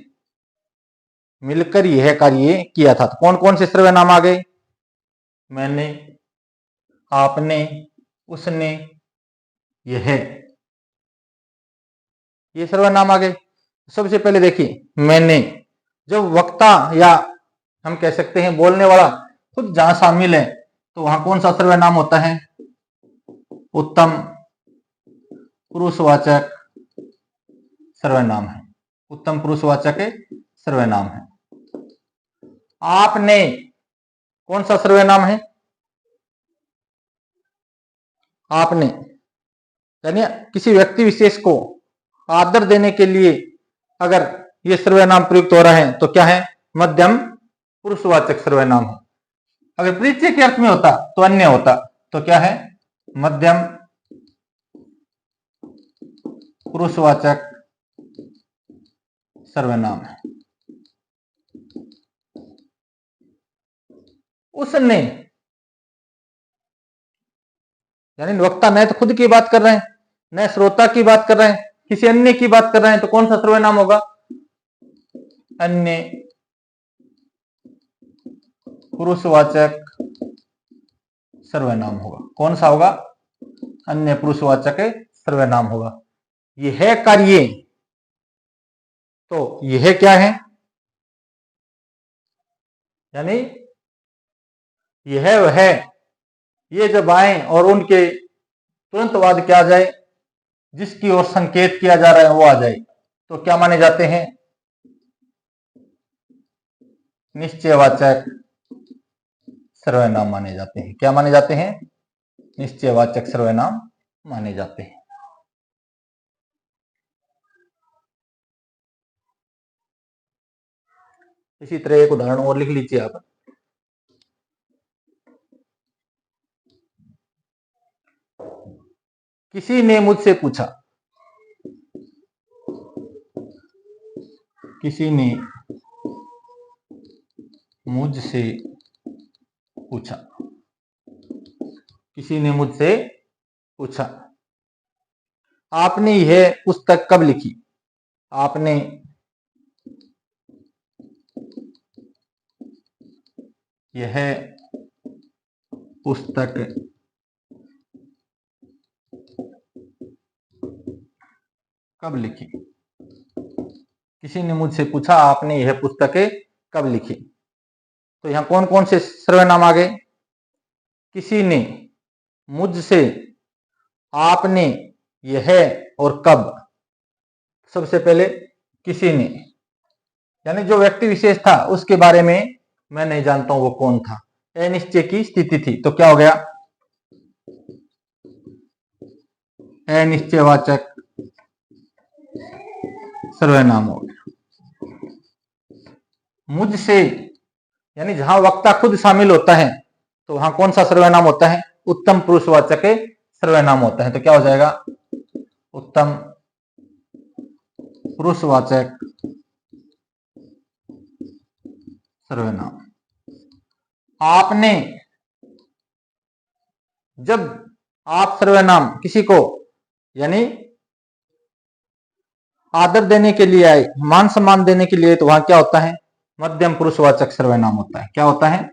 मिलकर यह कार्य किया था। तो कौन कौन से सर्वनाम आ गए, मैंने, आपने, उसने, यह, ये सर्वनाम आ गए। सबसे पहले देखिए, मैंने, जब वक्ता या हम कह सकते हैं बोलने वाला खुद जहां शामिल है, तो वहां कौन सा सर्वनाम होता है, उत्तम पुरुषवाचक सर्वनाम है, उत्तम पुरुषवाचक सर्वनाम है। आपने कौन सा सर्वनाम है, आपने यानी किसी व्यक्ति विशेष को आदर देने के लिए अगर ये सर्वनाम प्रयुक्त हो रहा है तो क्या है, मध्यम पुरुषवाचक सर्वनाम है। अगर परिचय के अर्थ में होता तो अन्य होता, तो क्या है, मध्यम पुरुषवाचक सर्वनाम है। उसने यानी वक्ता न तो खुद की बात कर रहे हैं, न श्रोता की बात कर रहे हैं, किसी अन्य की बात कर रहे हैं, तो कौन सा सर्वनाम होगा, अन्य पुरुषवाचक सर्वनाम होगा। कौन सा होगा, अन्य पुरुषवाचक सर्वनाम होगा। यह कार्य, तो यह क्या है, यानी यह वह, ये जब आए और उनके तुरंत बाद क्या आ जाए, जिसकी ओर संकेत किया जा रहा है वो आ जाए, तो क्या माने जाते हैं, निश्चयवाचक सर्वनाम माने जाते हैं। क्या माने जाते हैं, निश्चयवाचक सर्वनाम माने जाते हैं। इसी तरह एक उदाहरण और लिख लीजिए आप, किसी ने मुझसे पूछा, किसी ने मुझसे पूछा, किसी ने मुझसे पूछा। आपने यह पुस्तक कब लिखी? आपने यह पुस्तक कब लिखी? किसी ने मुझसे पूछा, आपने यह पुस्तकें कब लिखी? तो यहां कौन कौन से सर्वनाम आ गए? किसी ने, मुझसे, आपने, यह और कब। सबसे पहले किसी ने, यानी जो व्यक्ति विशेष था उसके बारे में मैं नहीं जानता हूं वो कौन था, अनिश्चय की स्थिति थी, तो क्या हो गया? अनिश्चयवाचक सर्वनाम हो गया। मुझसे, यानी जहां वक्ता खुद शामिल होता है तो वहां कौन सा सर्वनाम होता है? उत्तम पुरुषवाचक सर्वनाम होता है। तो क्या हो जाएगा? उत्तम पुरुषवाचक सर्वनाम। आपने, जब आप सर्वनाम किसी को यानी आदर देने के लिए आए, मान सम्मान देने के लिए, तो वहां क्या होता है? मध्यम पुरुषवाचक सर्वनाम होता है। क्या होता है?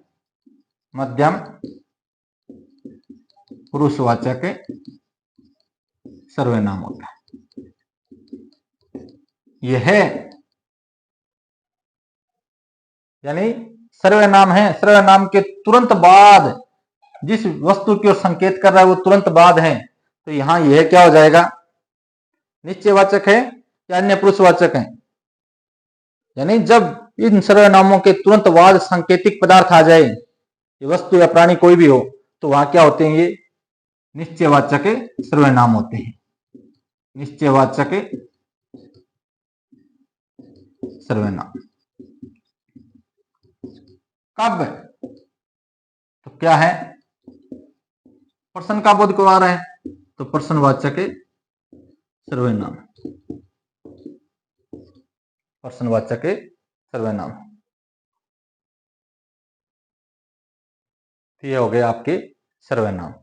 मध्यम पुरुषवाचक सर्वनाम होता है। यह यानी सर्वनाम है, सर्वनाम के तुरंत बाद जिस वस्तु की ओर संकेत कर रहा है वो तुरंत बाद है, तो यहां यह क्या हो जाएगा? निश्चयवाचक है या अन्य पुरुषवाचक है? यानी जब इन सर्वनामों के तुरंत बाद सांकेतिक पदार्थ आ जाए, ये वस्तु या प्राणी कोई भी हो, तो वहां क्या होते हैं? ये निश्चयवाचक सर्वनाम होते हैं। निश्चयवाचक सर्वनाम। कब, तो क्या है? प्रश्न का बोध कब आ रहा है, तो प्रश्नवाचक सर्वनाम। प्रश्नवाचक सर्वनाम। ये हो गए आपके सर्वनाम।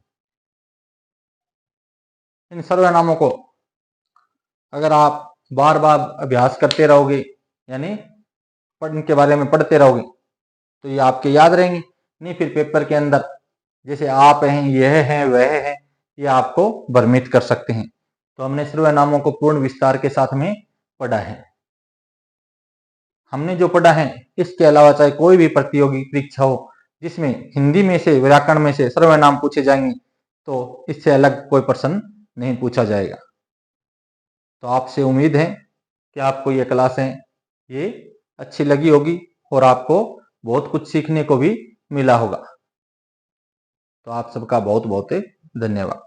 इन सर्वनामों को अगर आप बार बार अभ्यास करते रहोगे, यानी इनके बारे में पढ़ते रहोगे, तो ये आपके याद रहेंगे। नहीं फिर पेपर के अंदर जैसे आप हैं, यह है, वह है, ये आपको भ्रमित कर सकते हैं। तो हमने सर्वनामों को पूर्ण विस्तार के साथ में पढ़ा है। हमने जो पढ़ा है इसके अलावा चाहे कोई भी प्रतियोगी परीक्षा हो जिसमें हिंदी में से, व्याकरण में से सर्वनाम पूछे जाएंगे, तो इससे अलग कोई प्रश्न नहीं पूछा जाएगा। तो आपसे उम्मीद है कि आपको ये क्लासें ये अच्छी लगी होगी और आपको बहुत कुछ सीखने को भी मिला होगा। तो आप सबका बहुत बहुत धन्यवाद।